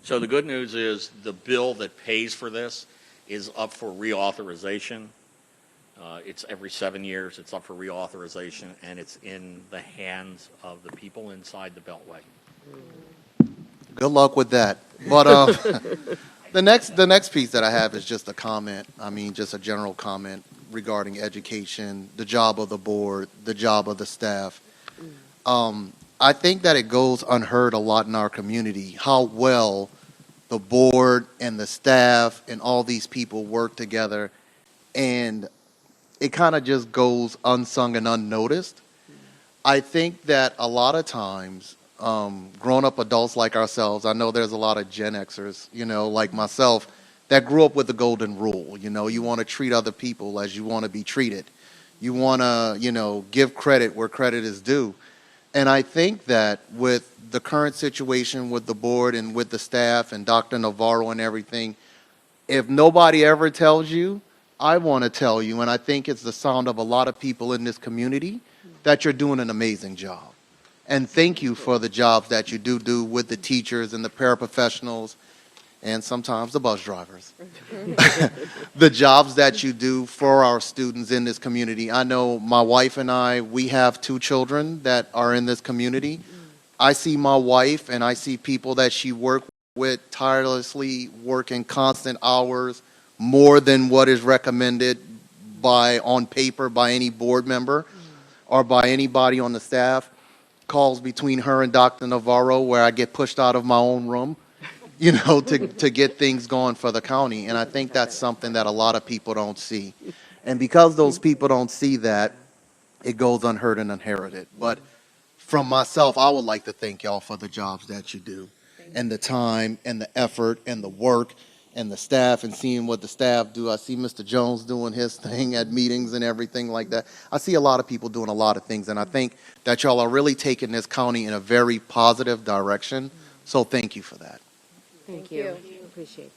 Speaker 4: So the good news is the bill that pays for this is up for reauthorization. It's every 7 years. It's up for reauthorization, and it's in the hands of the people inside the Beltway.
Speaker 7: Good luck with that. But the next piece that I have is just a comment. I mean, just a general comment regarding education, the job of the board, the job of the staff. I think that it goes unheard a lot in our community how well the board and the staff and all these people work together, and it kind of just goes unsung and unnoticed. I think that a lot of times, grown-up adults like ourselves, I know there's a lot of Gen Xers, like myself, that grew up with the golden rule. You want to treat other people as you want to be treated. You want to, give credit where credit is due. And I think that with the current situation with the board and with the staff and Dr. Navarro and everything, if nobody ever tells you, I want to tell you, and I think it's the sound of a lot of people in this community, that you're doing an amazing job. And thank you for the jobs that you do with the teachers and the paraprofessionals and sometimes the bus drivers. The jobs that you do for our students in this community. I know my wife and I, we have 2 children that are in this community. I see my wife and I see people that she works with tirelessly working constant hours, more than what is recommended on paper by any board member or by anybody on the staff. Calls between her and Dr. Navarro where I get pushed out of my own room, to get things going for the county. And I think that's something that a lot of people don't see. And because those people don't see that, it goes unheard and unheralded. But from myself, I would like to thank y'all for the jobs that you do and the time and the effort and the work and the staff and seeing what the staff do. I see Mr. Jones doing his thing at meetings and everything like that. I see a lot of people doing a lot of things, and I think that y'all are really taking this county in a very positive direction. So thank you for that.
Speaker 1: Thank you. Appreciate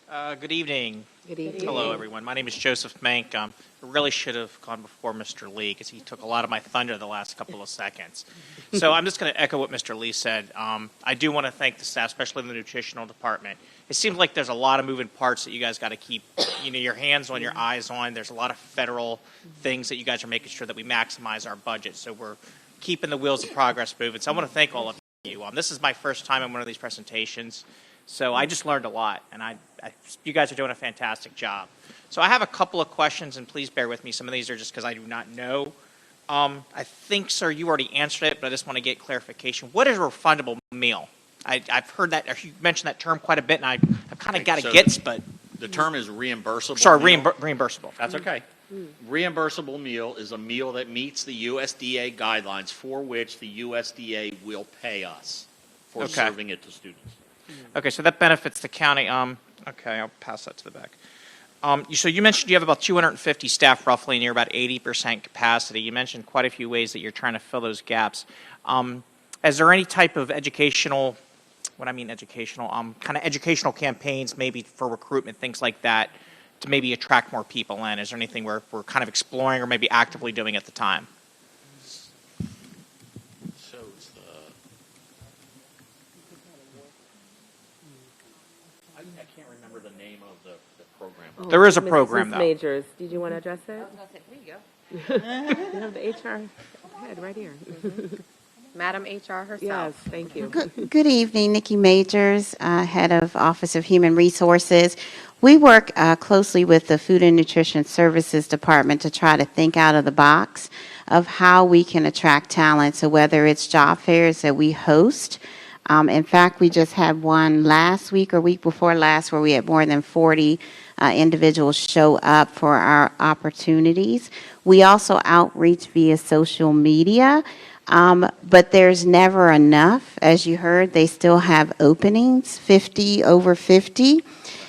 Speaker 1: that.
Speaker 8: Good evening.
Speaker 1: Good evening.
Speaker 8: Hello, everyone. My name is Joseph Mank. I really should have gone before Mr. Lee because he took a lot of my thunder the last couple of seconds. So I'm just going to echo what Mr. Lee said. I do want to thank the staff, especially the nutritional department. It seems like there's a lot of moving parts that you guys got to keep your hands on, your eyes on. There's a lot of federal things that you guys are making sure that we maximize our budget. So we're keeping the wheels of progress moving. So I want to thank all of you. This is my first time in one of these presentations. So I just learned a lot, and you guys are doing a fantastic job. So I have a couple of questions, and please bear with me. Some of these are just because I do not know. I think, sir, you already answered it, but I just want to get clarification. What is a refundable meal? I've heard that, you mentioned that term quite a bit, and I've kind of got a gets, but...
Speaker 4: The term is reimbursable.
Speaker 8: Sorry,
Speaker 4: meal.
Speaker 8: reimbursable.
Speaker 4: That's okay. Reimbursable meal is a meal that meets the USDA guidelines for which the USDA will pay us for serving it to students.
Speaker 8: Okay, so that benefits the county. Okay, I'll pass that to the back. So you mentioned you have about 250 staff roughly, and you're about 80% capacity. You mentioned quite a few ways that you're trying to fill those gaps. Is there any type of educational, kind of educational campaigns maybe for recruitment, things like that, to maybe attract more people in? Is there anything we're kind of exploring or maybe actively doing at the time?
Speaker 4: So it's I can't remember the name of the program.
Speaker 8: There is a program,
Speaker 1: Mrs.
Speaker 8: though.
Speaker 1: Majors, did you want to address it?
Speaker 5: Here you go.
Speaker 1: You have the HR head right here.
Speaker 9: Madam HR herself.
Speaker 1: Yes, thank you.
Speaker 9: Good evening, Nikki Majors, Head of Office of Human Resources. We work closely with the Food and Nutrition Services Department to try to think out of the box of how we can attract talent. So whether it's job fairs that we host, in fact, we just had one last week or week before last where we had more than 40 individuals show up for our opportunities. We also outreach via social media. But there's never enough. As you heard, they still have openings, over 50.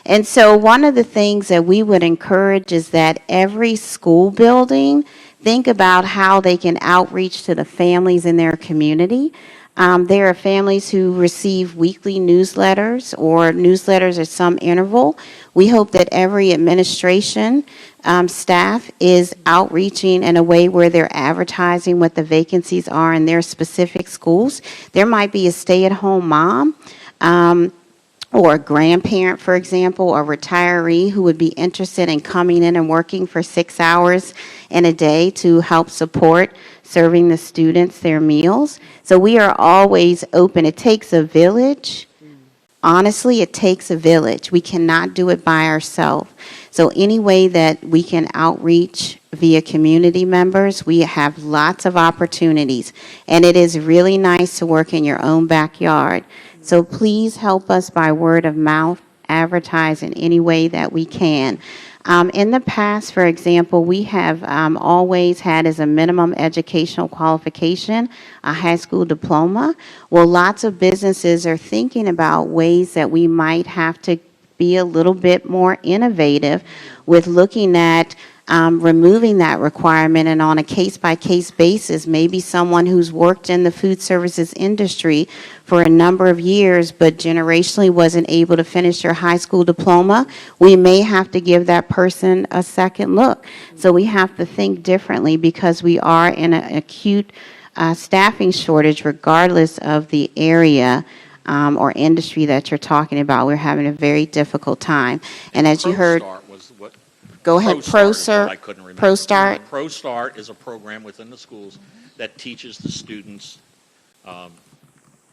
Speaker 9: And so one of the things that we would encourage is that every school building think about how they can outreach to the families in their community. There are families who receive weekly newsletters or newsletters at some interval. We hope that every administration staff is outreaching in a way where they're advertising what the vacancies are in their specific schools. There might be a stay-at-home mom or a grandparent, for example, a retiree who would be interested in coming in and working for 6 hours in a day to help support serving the students their meals. So we are always open. It takes a village. Honestly, it takes a village. We cannot do it by ourselves. So any way that we can outreach via community members, we have lots of opportunities. And it is really nice to work in your own backyard. So please help us by word of mouth, advertise in any way that we can. In the past, for example, we have always had as a minimum educational qualification a high school diploma. Well, lots of businesses are thinking about ways that we might have to be a little bit more innovative with looking at removing that requirement, and on a case-by-case basis, maybe someone who's worked in the food services industry for a number of years but generationally wasn't able to finish their high school diploma, we may have to give that person a second look. So we have to think differently because we are in an acute staffing shortage regardless of the area or industry that you're talking about. We're having a very difficult time. And as you heard... Go ahead, ProStart.
Speaker 4: ProStart is a program within the schools that teaches the students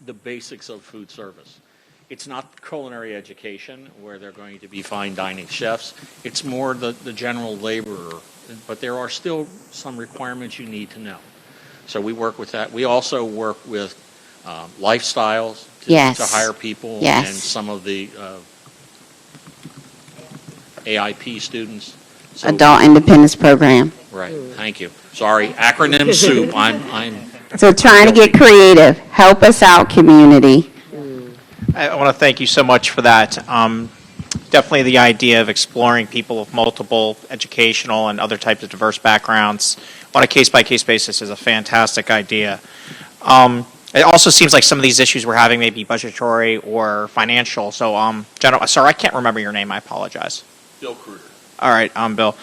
Speaker 4: the basics of food service. It's not culinary education where they're going to be fine dining chefs. It's more the general laborer, but there are still some requirements you need to know. So we work with that. We also work with lifestyles to hire people and some of the AIP students. So
Speaker 9: Adult Independence Program.
Speaker 4: Right. Thank you. Sorry, acronym soup. I'm.
Speaker 9: So trying to get creative. Help us out, community.
Speaker 8: I want to thank you so much for that. Definitely the idea of exploring people of multiple educational and other types of diverse backgrounds on a case-by-case basis is a fantastic idea. It also seems like some of these issues we're having may be budgetary or financial. So, sorry, I can't remember your name. I apologize.
Speaker 4: Bill Kruger.
Speaker 8: All right, Bill.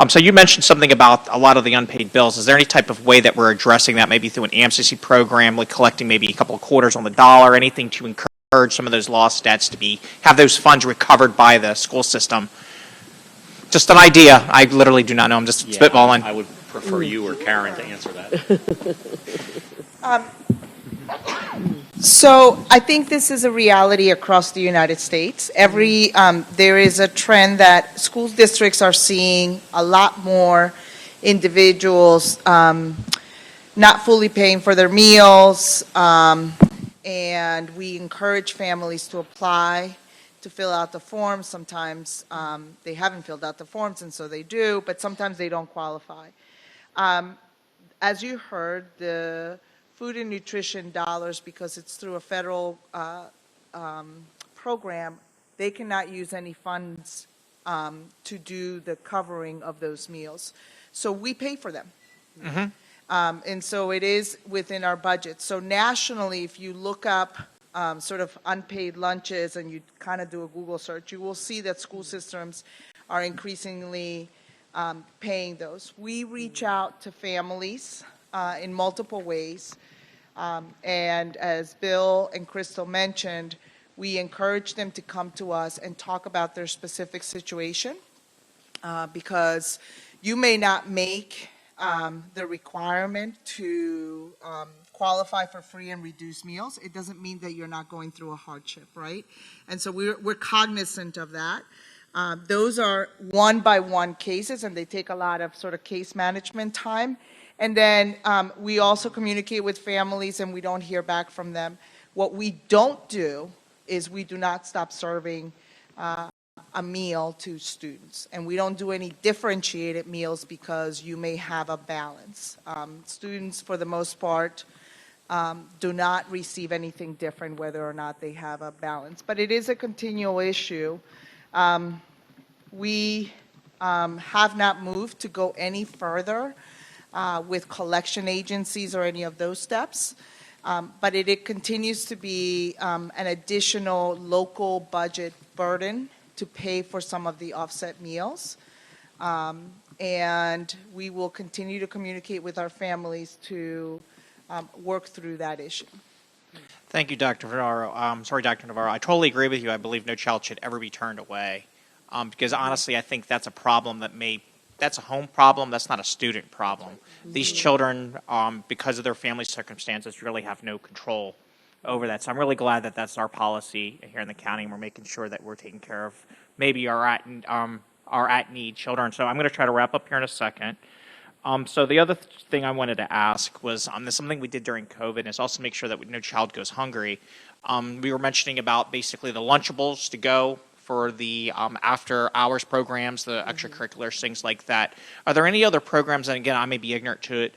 Speaker 8: So you mentioned something about a lot of the unpaid bills. Is there any type of way that we're addressing that, maybe through an AMCC program, like collecting maybe a couple of quarters on the dollar, anything to encourage some of those lost debts to have those funds recovered by the school system? Just an idea. I literally do not know. I'm just spitballing.
Speaker 4: I would prefer you or Karen to answer that.
Speaker 2: So I think this is a reality across the United States. There is a trend that school districts are seeing a lot more individuals not fully paying for their meals, and we encourage families to apply to fill out the forms. Sometimes they haven't filled out the forms, and so they do, but sometimes they don't qualify. As you heard, the food and nutrition dollars, because it's through a federal program, they cannot use any funds to do the covering of those meals. So we pay for them. Mm-hmm. And so it is within our budget. So nationally, if you look up sort of unpaid lunches and you kind of do a Google search, you will see that school systems are increasingly paying those. We reach out to families in multiple ways. And as Bill and Crystal mentioned, we encourage them to come to us and talk about their specific situation because you may not make the requirement to qualify for free and reduced meals. It doesn't mean that you're not going through a hardship, right? And so we're cognizant of that. Those are one-by-one cases, and they take a lot of sort of case management time. And then we also communicate with families, and we don't hear back from them. What we don't do is we do not stop serving a meal to students. And we don't do any differentiated meals because you may have a balance. Students, for the most part, do not receive anything different whether or not they have a balance. But it is a continual issue We have not moved to go any further with collection agencies or any of those steps, but it continues to be an additional local budget burden to pay for some of the offset meals. And we will continue to communicate with our families to work through that issue.
Speaker 8: Thank you, Dr. Navarro. Sorry, Dr. Navarro. I totally agree with you. I believe no child should ever be turned away. Because honestly, I think that's a problem that's a home problem. That's not a student problem. These children, because of their family circumstances, really have no control over that. So I'm really glad that that's our policy here in the county, and we're making sure that we're taking care of maybe our at-need children. So I'm going to try to wrap up here in a second. So the other thing I wanted to ask was this is something we did during COVID, and it's also make sure that no child goes hungry. We were mentioning about basically the Lunchables to go for the after-hours programs, the extracurriculars, things like that. Are there any other programs, and again, I may be ignorant to it,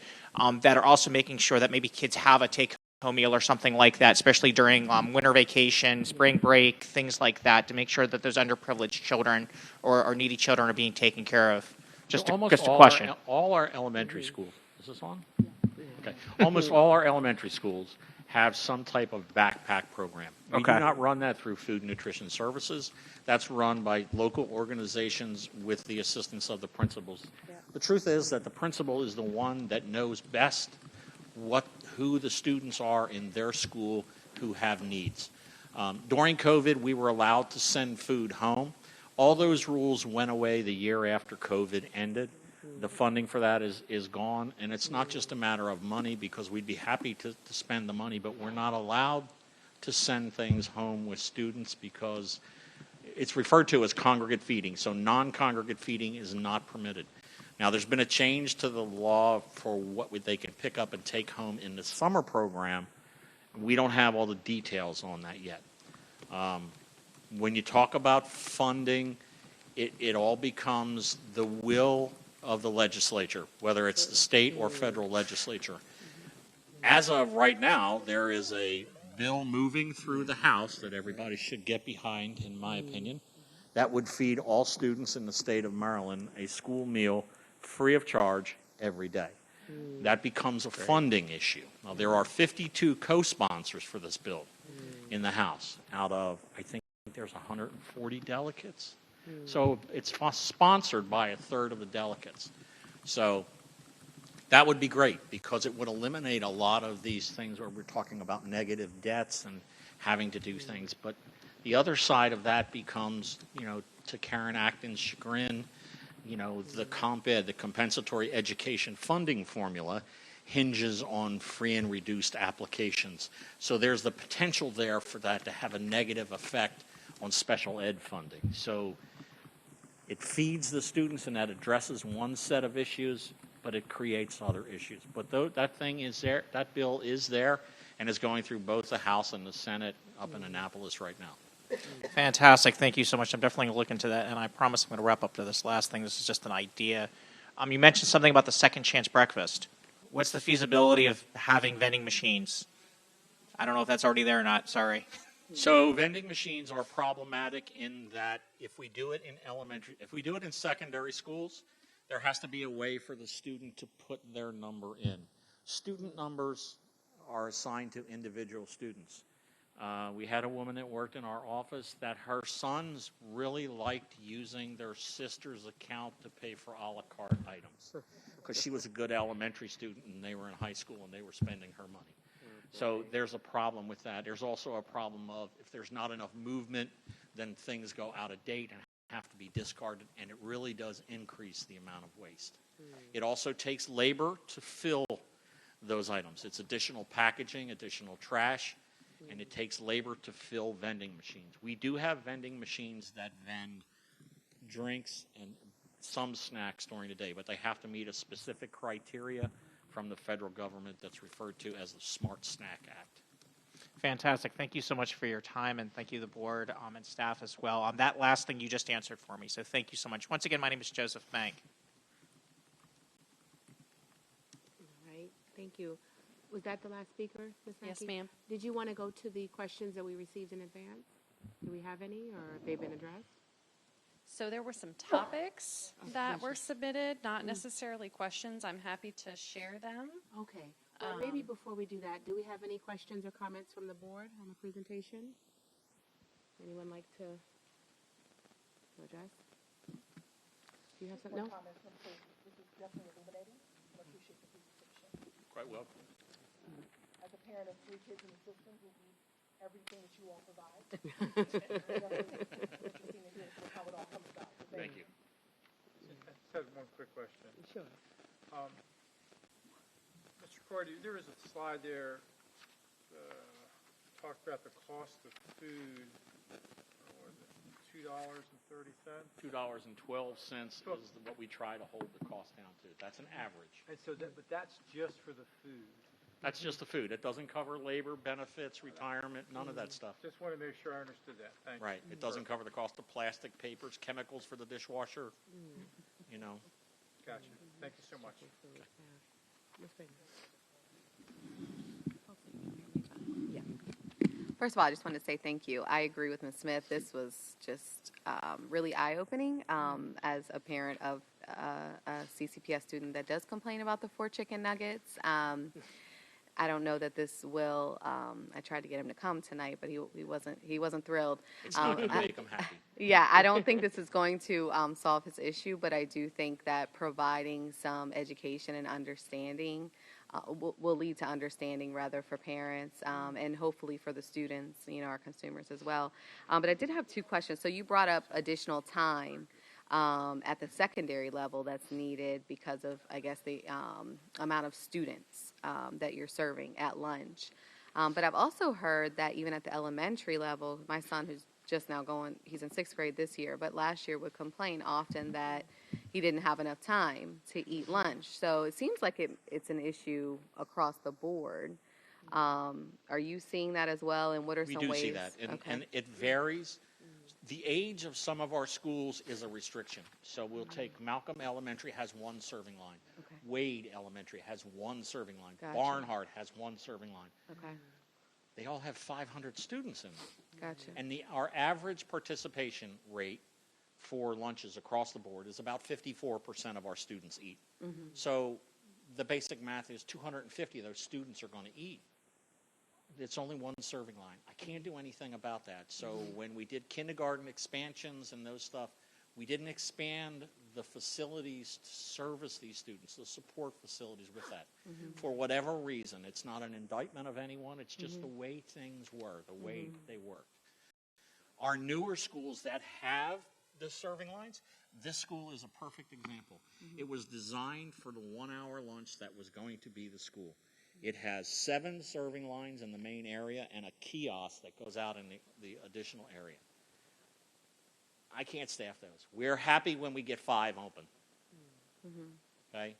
Speaker 8: that are also making sure that maybe kids have a take-home meal or something like that, especially during winter vacation, spring break, things like that, to make sure that those underprivileged children or needy children are being taken care of? Just a question.
Speaker 4: All our elementary schools, is this on? Okay. Almost all our elementary schools have some type of backpack program. We do not run that through Food and Nutrition Services. That's run by local organizations with the assistance of the principals. Yeah. The truth is that the principal is the one that knows best who the students are in their school who have needs. During COVID, we were allowed to send food home. All those rules went away the year after COVID ended. The funding for that is gone, and it's not just a matter of money, because we'd be happy to spend the money, but we're not allowed to send things home with students because it's referred to as congregate feeding, so non-congregate feeding is not permitted. Now, there's been a change to the law for what they can pick up and take home in the summer program. We don't have all the details on that yet. When you talk about funding, it all becomes the will of the legislature, whether it's the state or federal legislature. As of right now, there is a bill moving through the House that everybody should get behind, in my opinion, that would feed all students in the state of Maryland a school meal free of charge every day. That becomes a funding issue. Now, there are 52 co-sponsors for this bill in the House out of, I think there's 140 delegates. So it's sponsored by a third of the delegates. So that would be great, because it would eliminate a lot of these things where we're talking about negative debts and having to do things. But the other side of that becomes, to Karen Acton's chagrin, the comp ed, the compensatory education funding formula, hinges on free and reduced applications. So there's the potential there for that to have a negative effect on special ed funding. So it feeds the students, and that addresses one set of issues, but it creates other issues. But that thing is there, that bill is there, and is going through both the House and the Senate up in Annapolis right now.
Speaker 8: Fantastic. Thank you so much. I'm definitely going to look into that, and I promise I'm going to wrap up to this last thing. This is just an idea. You mentioned something about the second chance breakfast. What's the feasibility of having vending machines? I don't know if that's already there or not. Sorry.
Speaker 4: So vending machines are problematic in that if we do it in secondary schools, there has to be a way for the student to put their number in. Student numbers are assigned to individual students. We had a woman that worked in our office that her sons really liked using their sister's account to pay for a la carte items, because she was a good elementary student and they were in high school and they were spending her money. So there's a problem with that. There's also a problem of if there's not enough movement, then things go out of date and have to be discarded, and it really does increase the amount of waste. It also takes labor to fill those items. It's additional packaging, additional trash, and it takes labor to fill vending machines. We do have vending machines that vend drinks and some snacks during the day, but they have to meet a specific criteria from the federal government that's referred to as the Smart Snack Act.
Speaker 8: Fantastic. Thank you so much for your time, and thank you, the board and staff as well. That last thing you just answered for me, so thank you so much. Once again, my name is Joseph Bank.
Speaker 1: All right. Thank you. Was that the last speaker, Ms. Mackey?
Speaker 6: Yes, ma'am.
Speaker 1: Did you want to go to the questions that we received in advance? Do we have any, or have they been addressed?
Speaker 6: So there were some topics that were submitted, not necessarily questions. I'm happy to share them.
Speaker 1: Okay. Well, maybe before we do that, do we have any questions or comments from the board on the presentation? Anyone like to address? Do you have something? No?
Speaker 4: Quite well.
Speaker 2: As a parent of 3 kids in the system who need everything that you all provide. Interesting to hear how it all comes about. So
Speaker 4: Thank you.
Speaker 10: I just had one quick question.
Speaker 1: Sure.
Speaker 10: Mr. Cordy, there was a slide there, talked about the cost of food, what was it, $2.30?
Speaker 4: $2.12 is what we try to hold the cost down to. That's an average.
Speaker 10: And so but that's just for the food.
Speaker 4: That's just the food. It doesn't cover labor, benefits, retirement, none of that stuff.
Speaker 10: Just want to make sure I understood that. Thank you.
Speaker 4: Right. It doesn't cover the cost of plastic, papers, chemicals for the dishwasher, you know.
Speaker 10: Gotcha. Thank you so much.
Speaker 1: Ms. Baker.
Speaker 11: First of all, I just want to say thank you. I agree with Ms. Smith. This was just really eye-opening as a parent of a CCPS student that does complain about the 4 chicken nuggets. I don't know that this will. I tried to get him to come tonight, but he wasn't thrilled.
Speaker 4: It's not going to make them happy.
Speaker 11: Yeah, I don't think this is going to solve his issue, but I do think that providing some education and understanding will lead to understanding, rather, for parents and hopefully for the students, our consumers as well. But I did have 2 questions. So you brought up additional time at the secondary level that's needed because of, I guess, the amount of students that you're serving at lunch. But I've also heard that even at the elementary level, my son, who's just now he's in 6th grade this year, but last year would complain often that he didn't have enough time to eat lunch. So it seems like it's an issue across the board. Are you seeing that as well? And what are some ways?
Speaker 4: We do see that, and it varies. The age of some of our schools is a restriction. So we'll take Malcolm Elementary has 1 serving line.
Speaker 11: Okay.
Speaker 4: Wade Elementary has 1 serving line.
Speaker 11: Gotcha.
Speaker 4: Barnhart has 1 serving line.
Speaker 11: Okay,
Speaker 4: They all have 500 students in them.
Speaker 11: gotcha.
Speaker 4: And our average participation rate for lunches across the board is about 54% of our students eat. So the basic math is 250 of those students are going to eat. It's only 1 serving line. I can't do anything about that. So when we did kindergarten expansions and those stuff, we didn't expand the facilities to service these students, the support facilities with that. For whatever reason, it's not an indictment of anyone. It's just the way things were, the way they worked. Our newer schools that have the serving lines, this school is a perfect example. It was designed for the 1-hour lunch that was going to be the school. It has 7 serving lines in the main area and a kiosk that goes out in the additional area. I can't staff those. We're happy when we get 5 open. Okay?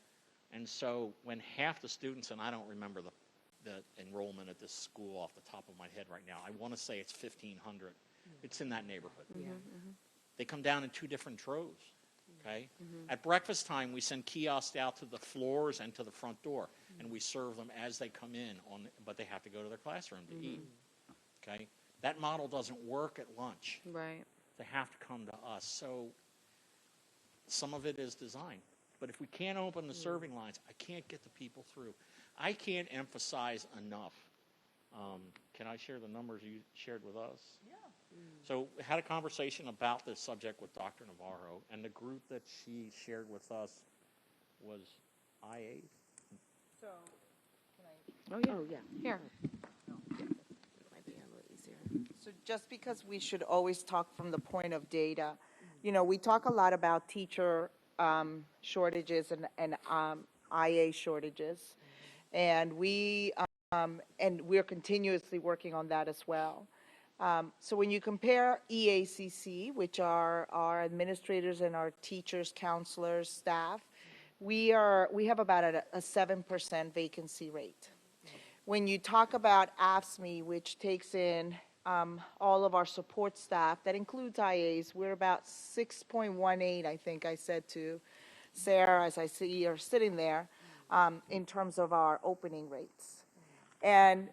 Speaker 4: And so when half the students, and I don't remember the enrollment at this school off the top of my head right now, I want to say it's 1,500. It's in that neighborhood. They come down in 2 different droves. Okay? At breakfast time, we send kiosks out to the floors and to the front door, and we serve them as they come in, but they have to go to their classroom to eat. Okay? That model doesn't work at lunch.
Speaker 11: Right.
Speaker 4: They have to come to us. So some of it is design. But if we can't open the serving lines, I can't get the people through. I can't emphasize enough. Can I share the numbers you shared with us? Yeah. So I had a conversation about this subject with Dr. Navarro, and the group that she shared with us was IA.
Speaker 2: So, can I?
Speaker 1: Oh, yeah.
Speaker 11: Here.
Speaker 1: Might be a little easier.
Speaker 2: So just because we should always talk from the point of data, we talk a lot about teacher shortages and IA shortages, and we're continuously working on that as well. So when you compare EACC, which are our administrators and our teachers, counselors, staff, we have about a 7% vacancy rate. When you talk about AFSCME, which takes in all of our support staff, that includes IAs, we're about 6.18, I think I said to Sarah, as I see her sitting there, in terms of our opening rates. And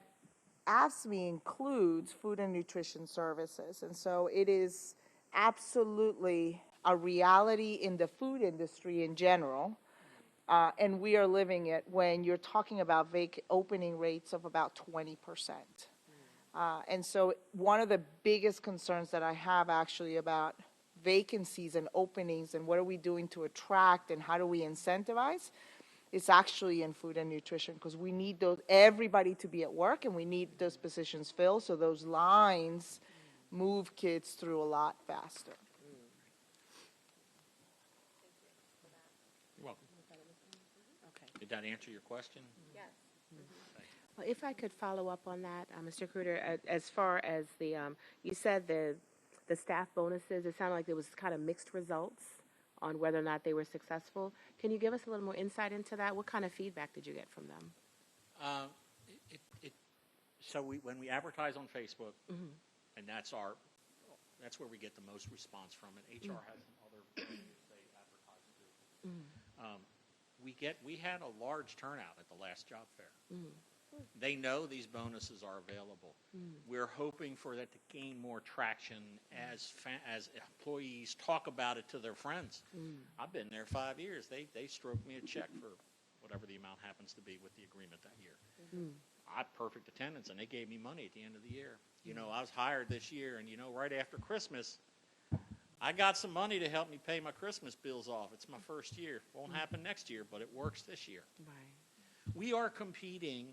Speaker 2: AFSCME includes food and nutrition services, and so it is absolutely a reality in the food industry in general, and we are living it when you're talking about opening rates of about 20%. And so one of the biggest concerns that I have actually about vacancies and openings and what are we doing to attract and how do we incentivize, it's actually in food and nutrition, because we need everybody to be at work, and we need those positions filled so those lines move kids through a lot faster.
Speaker 4: You're welcome. Did that answer your question?
Speaker 1: Yes. Well, if I could follow up on that, Mr. Kruder, as far as you said the staff bonuses, it sounded like there was kind of mixed results on whether or not they were successful. Can you give us a little more insight into that? What kind of feedback did you get from them?
Speaker 4: When we advertise on Facebook, and that's where we get the most response from, and HR has some other places they advertise too. We had a large turnout at the last job fair. They know these bonuses are available. We're hoping for that to gain more traction as employees talk about it to their friends. I've been there 5 years. They stroked me a check for whatever the amount happens to be with the agreement that year. I had perfect attendance, and they gave me money at the end of the year. You know, I was hired this year, and, right after Christmas, I got some money to help me pay my Christmas bills off. It's my first year. Won't happen next year, but it works this year.
Speaker 1: Right.
Speaker 4: We are competing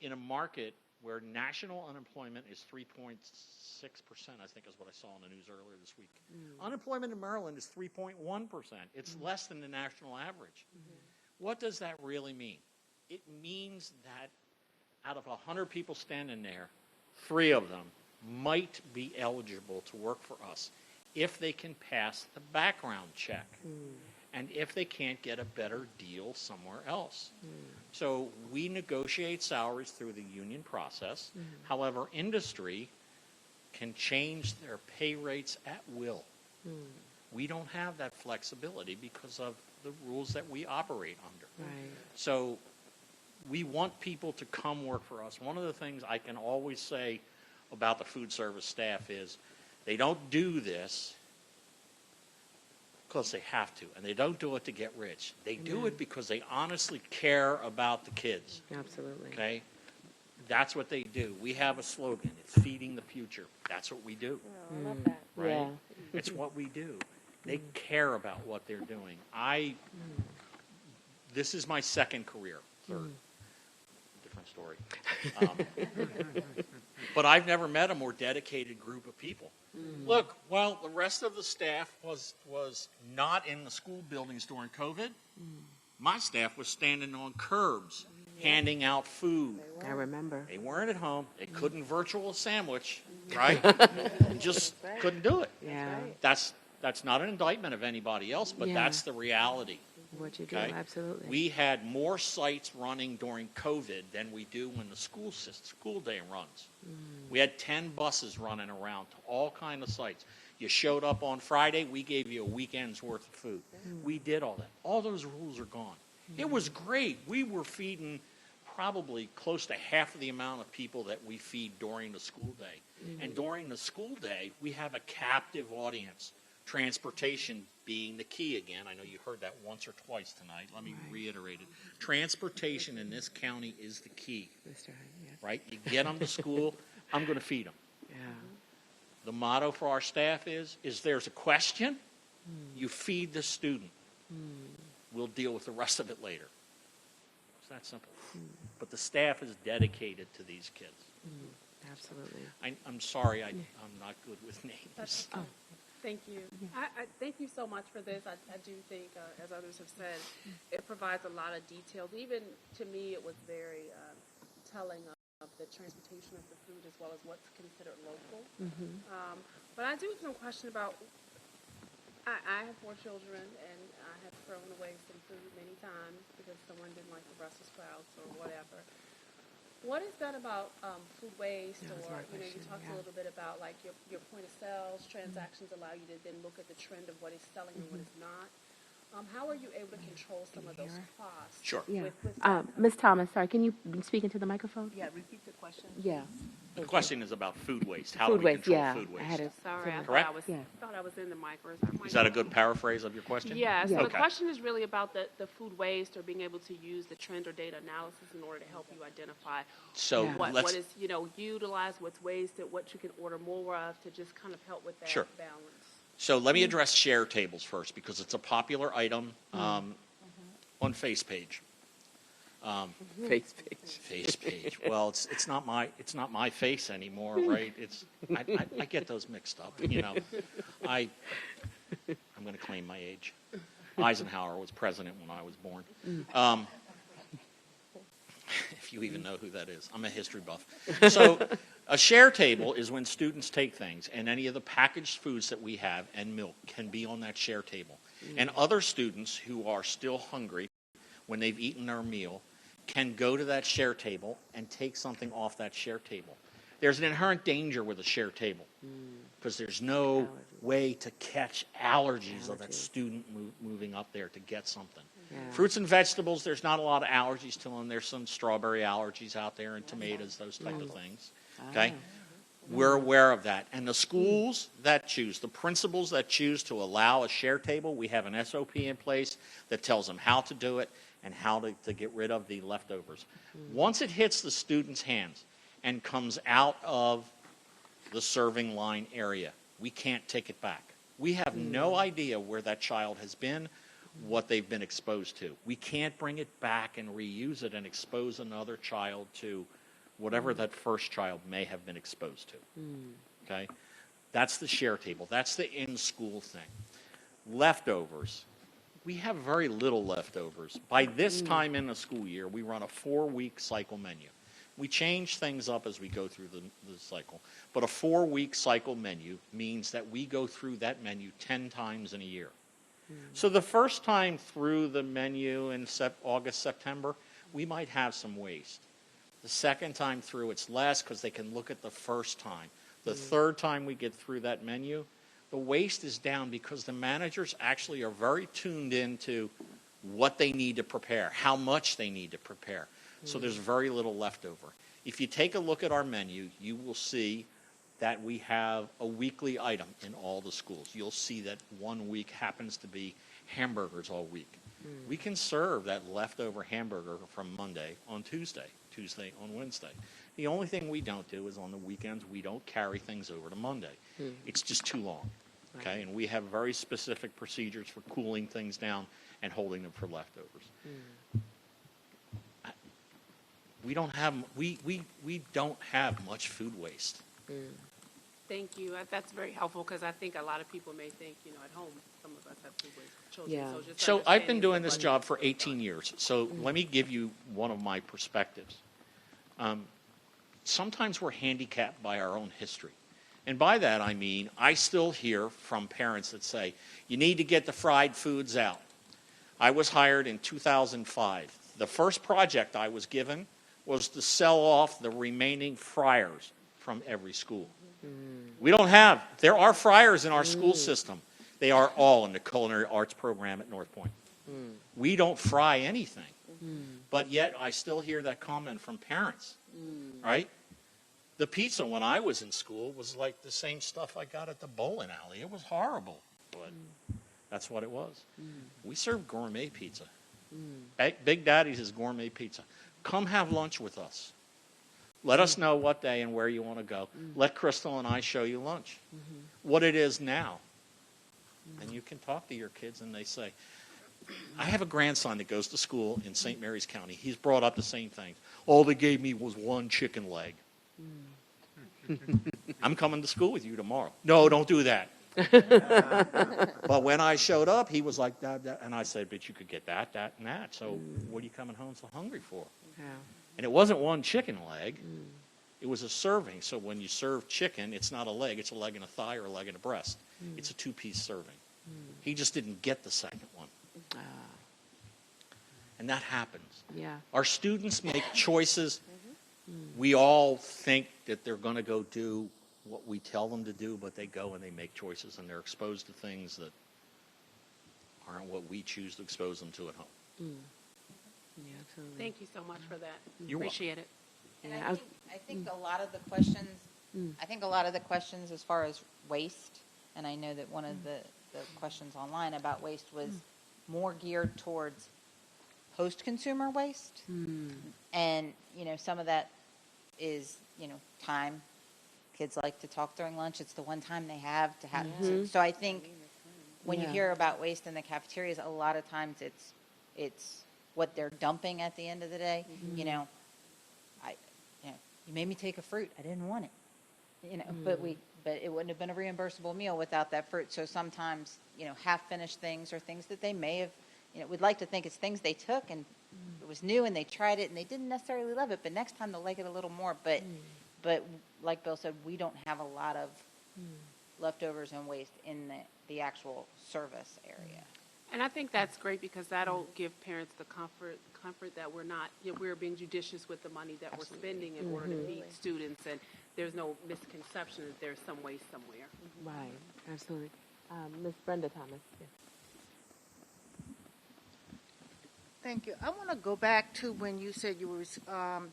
Speaker 4: in a market where national unemployment is 3.6%, I think is what I saw in the news earlier this week. Unemployment in Maryland is 3.1%. It's less than the national average. What does that really mean? It means that out of 100 people standing there, 3 of them might be eligible to work for us if they can pass the background check and if they can't get a better deal somewhere else. So we negotiate salaries through the union process. However, industry can change their pay rates at will. We don't have that flexibility because of the rules that we operate under.
Speaker 1: Right.
Speaker 4: So we want people to come work for us. One of the things I can always say about the food service staff is they don't do this because they have to, and they don't do it to get rich. They do it because they honestly care about the kids.
Speaker 1: Absolutely.
Speaker 4: Okay? That's what they do. We have a slogan. It's feeding the future. That's what we do.
Speaker 1: I love that.
Speaker 4: Right?
Speaker 1: Yeah.
Speaker 4: It's what we do. They care about what they're doing. This is my second career. Third. Different story. But I've never met a more dedicated group of people. Look, while the rest of the staff was not in the school buildings during COVID, my staff was standing on curbs, handing out food.
Speaker 1: I remember.
Speaker 4: They weren't at home. They couldn't virtual a sandwich, right? Just couldn't do it.
Speaker 1: Yeah.
Speaker 4: That's not an indictment of anybody else, but that's the reality.
Speaker 1: What you do,
Speaker 4: Okay?
Speaker 1: absolutely.
Speaker 4: We had more sites running during COVID than we do when the school day runs. We had 10 buses running around to all kinds of sites. You showed up on Friday, we gave you a weekend's worth of food. We did all that. All those rules are gone. It was great. We were feeding probably close to half of the amount of people that we feed during the school day. And during the school day, we have a captive audience. Transportation being the key again. I know you heard that once or twice tonight. Let me reiterate it. Transportation in this county is the key.
Speaker 1: Mr. Hunt, yes.
Speaker 4: Right? You get them to school, I'm going to feed them.
Speaker 1: Yeah.
Speaker 4: The motto for our staff is there's a question, you feed the student. We'll deal with the rest of it later. It's that simple. But the staff is dedicated to these kids.
Speaker 1: Absolutely.
Speaker 4: I'm sorry, I'm not good with names.
Speaker 12: Thank you. I thank you so much for this. I do think, as others have said, it provides a lot of details. Even to me, it was very telling of the transportation of the food as well as what's considered local. But I do have some question about, I have 4 children, and I have thrown away some food many times because someone didn't like the Brussels sprouts or whatever. What is that about food waste, or you talked a little bit about like your point of sales transactions allow you to then look at the trend of what is selling and what is not. How are you able to control some of those costs?
Speaker 4: Sure.
Speaker 1: Yeah.
Speaker 12: With
Speaker 1: Ms. Thomas, sorry, can you speak into the microphone?
Speaker 12: yeah, repeat the question.
Speaker 1: Yeah.
Speaker 4: The question is about food waste. How
Speaker 1: Food
Speaker 4: do we
Speaker 1: waste,
Speaker 4: control
Speaker 1: yeah.
Speaker 4: food
Speaker 1: I had
Speaker 4: waste?
Speaker 1: a
Speaker 12: Sorry, I
Speaker 4: Correct?
Speaker 12: thought I was in the mic. Or
Speaker 4: Is that a good paraphrase of your question?
Speaker 12: Yeah, so the
Speaker 4: Okay.
Speaker 12: question is really about the food waste or being able to use the trend or data analysis in order to help you identify
Speaker 4: So
Speaker 12: what
Speaker 4: let's,
Speaker 12: is, utilized, what's wasted, what you can order more of to just kind of help with that
Speaker 4: Sure.
Speaker 12: balance.
Speaker 4: so let me address share tables first because it's a popular item on Face Page.
Speaker 1: Face page.
Speaker 4: Face Page. Well, it's not my face anymore, right? I get those mixed up. I'm going to claim my age. Eisenhower was president when I was born. If you even know who that is, I'm a history buff. So, a share table is when students take things, and any of the packaged foods that we have and milk can be on that share table. And other students who are still hungry when they've eaten their meal can go to that share table and take something off that share table. There's an inherent danger with a share table because there's no way to catch allergies of that student moving up there to get something. Fruits and vegetables, there's not a lot of allergies to them. There's some strawberry allergies out there and tomatoes, those type of things. Okay? We're aware of that. And the schools that choose, the principals that choose to allow a share table, we have an SOP in place that tells them how to do it and how to get rid of the leftovers. Once it hits the student's hands and comes out of the serving line area, we can't take it back. We have no idea where that child has been, what they've been exposed to. We can't bring it back and reuse it and expose another child to whatever that first child may have been exposed to. Okay? That's the share table. That's the in-school thing. Leftovers. We have very little leftovers. By this time in the school year, we run a 4-week cycle menu. We change things up as we go through the cycle. But a 4-week cycle menu means that we go through that menu 10 times in a year. So the first time through the menu in August, September, we might have some waste. The second time through, it's less because they can look at the first time. The third time we get through that menu, the waste is down because the managers actually are very tuned into what they need to prepare, how much they need to prepare. So there's very little left over. If you take a look at our menu, you will see that we have a weekly item in all the schools. You'll see that one week happens to be hamburgers all week. We can serve that leftover hamburger from Monday on Tuesday on Wednesday. The only thing we don't do is on the weekends, we don't carry things over to Monday. It's just too long. Okay, and we have very specific procedures for cooling things down and holding them for leftovers. We don't have much food waste.
Speaker 12: Thank you. That's very helpful because I think a lot of people may think, at home, some of us have food waste children.
Speaker 1: Yeah.
Speaker 12: Just
Speaker 4: So I've been
Speaker 12: understanding
Speaker 4: doing
Speaker 12: the
Speaker 4: this
Speaker 12: budget.
Speaker 4: job for 18 years. So let me give you one of my perspectives. Sometimes we're handicapped by our own history. And by that I mean I still hear from parents that say, you need to get the fried foods out. I was hired in 2005. The first project I was given was to sell off the remaining fryers from every school. There are fryers in our school system. They are all in the culinary arts program at North Point. We don't fry anything. But yet I still hear that comment from parents, right? The pizza when I was in school was like the same stuff I got at the bowling alley. It was horrible, but that's what it was. We serve gourmet pizza. Big Daddy's is gourmet pizza. Come have lunch with us. Let us know what day and where you want to go. Let Crystal and I show you lunch. What it is now. And you can talk to your kids and they say, I have a grandson that goes to school in St. Mary's County. He's brought up the same thing. All they gave me was one chicken leg. I'm coming to school with you tomorrow. No, don't do that. But when I showed up, he was like, that, and I said, but you could get that, that, and that. So what are you coming home so hungry for? And it wasn't one chicken leg. It was a serving. So when you serve chicken, it's not a leg. It's a leg and a thigh or a leg and a breast. It's a 2-piece serving. He just didn't get the second one. And that happens. Our students make choices. We all think that they're going to go do what we tell them to do, but they go and they make choices, and they're exposed to things that aren't what we choose to expose them to at home.
Speaker 12: Thank you so much for that.
Speaker 4: You're
Speaker 12: Appreciate it.
Speaker 5: And
Speaker 1: Yeah,
Speaker 5: I think a lot of the questions, I think a lot of the questions as far as waste, and I know that one of the questions online about waste was more geared towards post-consumer waste. And, some of that is, time. Kids like to talk during lunch. It's the one time they have to have. So I think when you
Speaker 1: Yeah.
Speaker 5: hear about waste in the cafeterias, a lot of times it's what they're dumping at the end of the day. You made me take a fruit. I didn't want it. But it wouldn't have been a reimbursable meal without that fruit. So sometimes, half-finished things or things that they may have, we'd like to think it's things they took and it was new and they tried it and they didn't necessarily love it, but next time they'll like it a little more. But like Bill said, we don't have a lot of leftovers and waste in the actual service area.
Speaker 12: And I think that's great because that'll give parents the comfort that we're not, we're being judicious with the money that we're spending in order to feed students, and there's no misconception that there's some waste somewhere.
Speaker 1: Right, absolutely. Ms. Brenda Thomas. Yes.
Speaker 13: Thank you. I want to go back to when you said you were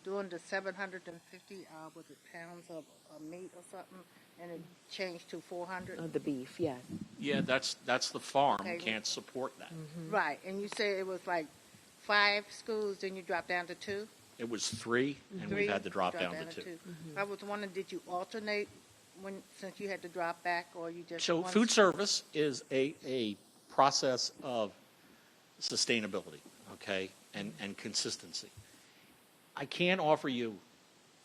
Speaker 13: doing the 750 was it pounds of meat or something, and it changed to 400.
Speaker 1: The beef, yes.
Speaker 4: Yeah, that's the farm
Speaker 13: Okay.
Speaker 4: can't support that.
Speaker 13: Right, and you said it was like 5 schools, then you dropped down to 2.
Speaker 4: It was 3, and we've had to drop down to 2.
Speaker 13: I was wondering, did you alternate since you had to drop back, or you just?
Speaker 4: So
Speaker 13: one
Speaker 4: food
Speaker 13: school?
Speaker 4: service is a process of sustainability, okay, and consistency. I can't offer you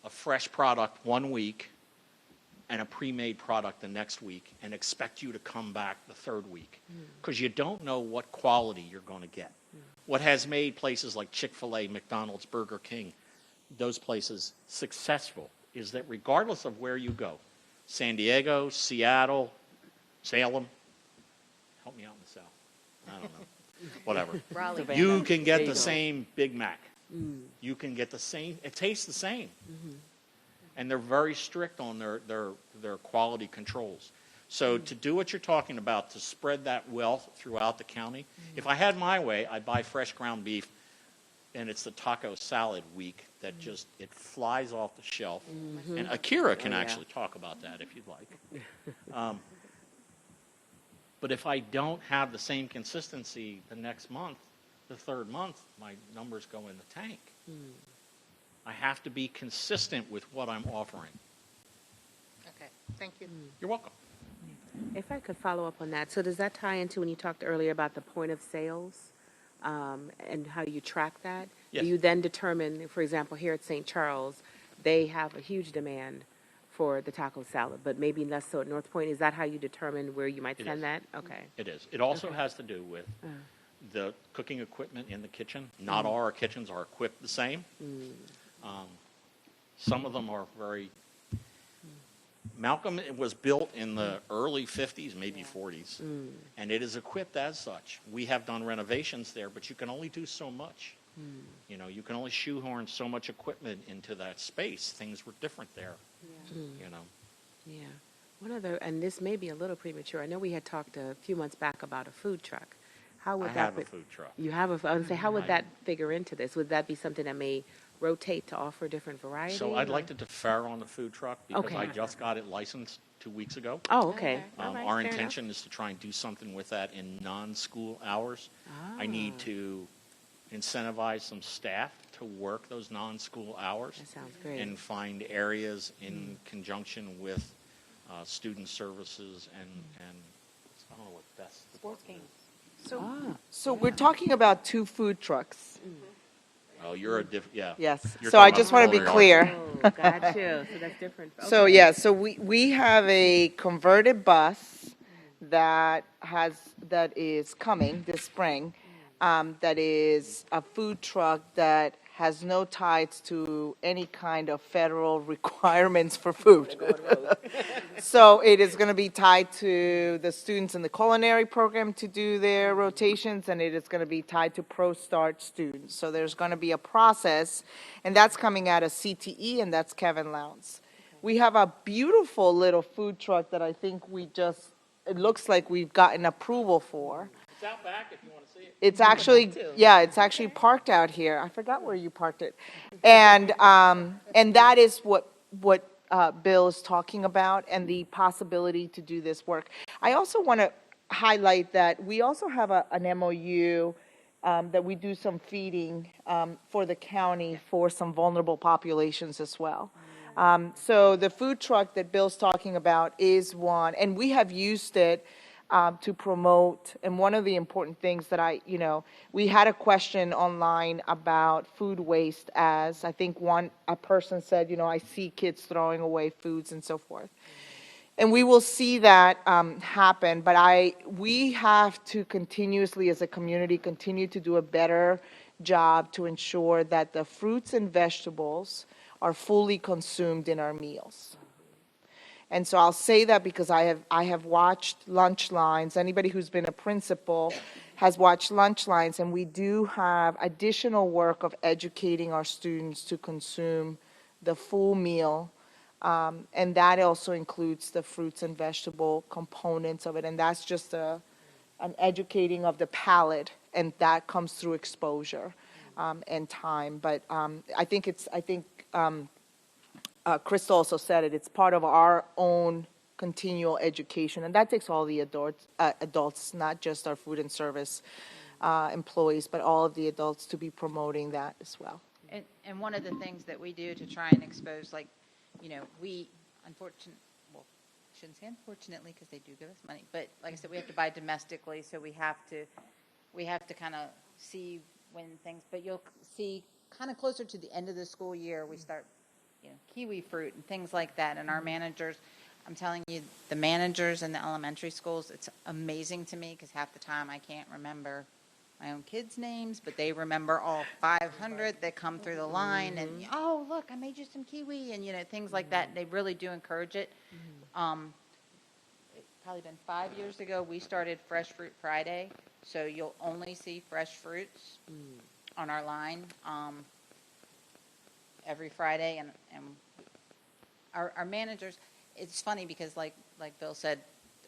Speaker 4: a fresh product one week and a pre-made product the next week and expect you to come back the third week because you don't know what quality you're going to get. What has made places like Chick-fil-A, McDonald's, Burger King, those places successful is that regardless of where you go, San Diego, Seattle, Salem, help me out in the South, I don't know, whatever.
Speaker 11: Raleigh.
Speaker 4: You can
Speaker 1: There
Speaker 4: get
Speaker 1: you
Speaker 4: the
Speaker 1: go.
Speaker 4: same Big Mac. You can get the same, it tastes the same. And they're very strict on their quality controls. So to do what you're talking about, to spread that wealth throughout the county, if I had my way, I'd buy fresh ground beef, and it's the taco salad week that just, it flies off the shelf. And Akira can actually talk about that if you'd like. But if I don't have the same consistency the next month, the third month, my numbers go in the tank. I have to be consistent with what I'm offering.
Speaker 13: Okay, thank you.
Speaker 4: You're welcome.
Speaker 1: If I could follow up on that, so does that tie into when you talked earlier about the point of sales and how you track that?
Speaker 4: Yes.
Speaker 1: Do you then determine, for example, here at St. Charles, they have a huge demand for the taco salad, but maybe less so at North Point. Is that how you determine where you might
Speaker 4: It
Speaker 1: send
Speaker 4: is.
Speaker 1: that? Okay.
Speaker 4: It is. It also has to do with the cooking equipment in the kitchen. Not all our kitchens are equipped the same. Some of them are very... Malcolm was built in the early 50s, maybe 40s, and it is equipped as such. We have done renovations there, but you can only do so much. You can only shoehorn so much equipment into that space. Things were different there,
Speaker 1: Yeah. One other, and this may be a little premature. I know we had talked a few months back about a food truck. How would
Speaker 4: I
Speaker 1: that
Speaker 4: have a
Speaker 1: be-
Speaker 4: food truck.
Speaker 1: You have a. I would say, how would that figure into this? Would that be something that may rotate to offer different variety?
Speaker 4: So I'd
Speaker 1: or-
Speaker 4: like to defer on the food truck because
Speaker 1: Okay.
Speaker 4: I just got it licensed 2 weeks ago.
Speaker 1: Oh, okay. All right,
Speaker 4: Our
Speaker 1: fair enough.
Speaker 4: intention is to try and do something with that in non-school hours. I need to incentivize some staff to work those non-school hours.
Speaker 1: That sounds great.
Speaker 4: And find areas in conjunction with student services and I don't know what best.
Speaker 11: Sports games.
Speaker 2: So we're talking about 2 food trucks.
Speaker 4: Oh, you're a yeah.
Speaker 2: Yes.
Speaker 4: You're
Speaker 2: So I
Speaker 4: talking
Speaker 2: just
Speaker 4: about
Speaker 2: want to be
Speaker 4: culinary arts.
Speaker 2: clear.
Speaker 1: Oh, got you. So that's different.
Speaker 2: So
Speaker 1: Okay.
Speaker 2: yeah, so we have a converted bus that is coming this spring. That is a food truck that has no ties to any kind of federal requirements for food. So it is going to be tied to the students in the culinary program to do their rotations, and it is going to be tied to Pro Start students. So there's going to be a process, and that's coming out of CTE, and that's Kevin Lowndes. We have a beautiful little food truck that I think it looks like we've gotten approval for.
Speaker 4: It's out back if you want to see it.
Speaker 2: It's actually, yeah, it's actually parked out here. I forgot where you parked it. And that is what Bill is talking about, and the possibility to do this work. I also want to highlight that we also have an MOU that we do some feeding for the county for some vulnerable populations as well. So the food truck that Bill's talking about is one, and we have used it to promote. And one of the important things that we had a question online about food waste, as I think a person said, I see kids throwing away foods and so forth. And we will see that happen, but we have to continuously, as a community, continue to do a better job to ensure that the fruits and vegetables are fully consumed in our meals. And so I'll say that because I have watched lunch lines. Anybody who's been a principal has watched lunch lines, and we do have additional work of educating our students to consume the full meal. And that also includes the fruits and vegetable components of it. And that's just an educating of the palate, and that comes through exposure and time. But I think Crystal also said it, it's part of our own continual education, and that takes all the adults, not just our food and service employees, but all of the adults to be promoting that as well.
Speaker 5: And one of the things that we do to try and expose, we shouldn't say unfortunately because they do give us money, but like I said, we have to buy domestically, so we have to kind of see when things, but you'll see kind of closer to the end of the school year, we start kiwi fruit and things like that. And our managers, I'm telling you, the managers in the elementary schools, it's amazing to me because half the time I can't remember my own kids' names, but they remember all 500 that come through the line. And, oh, look, I made you some kiwi, and, things like that. They really do encourage it. It's probably been 5 years ago, we started Fresh Fruit Friday. So you'll only see fresh fruits on our line. Every Friday, and our managers, it's funny because like Bill said,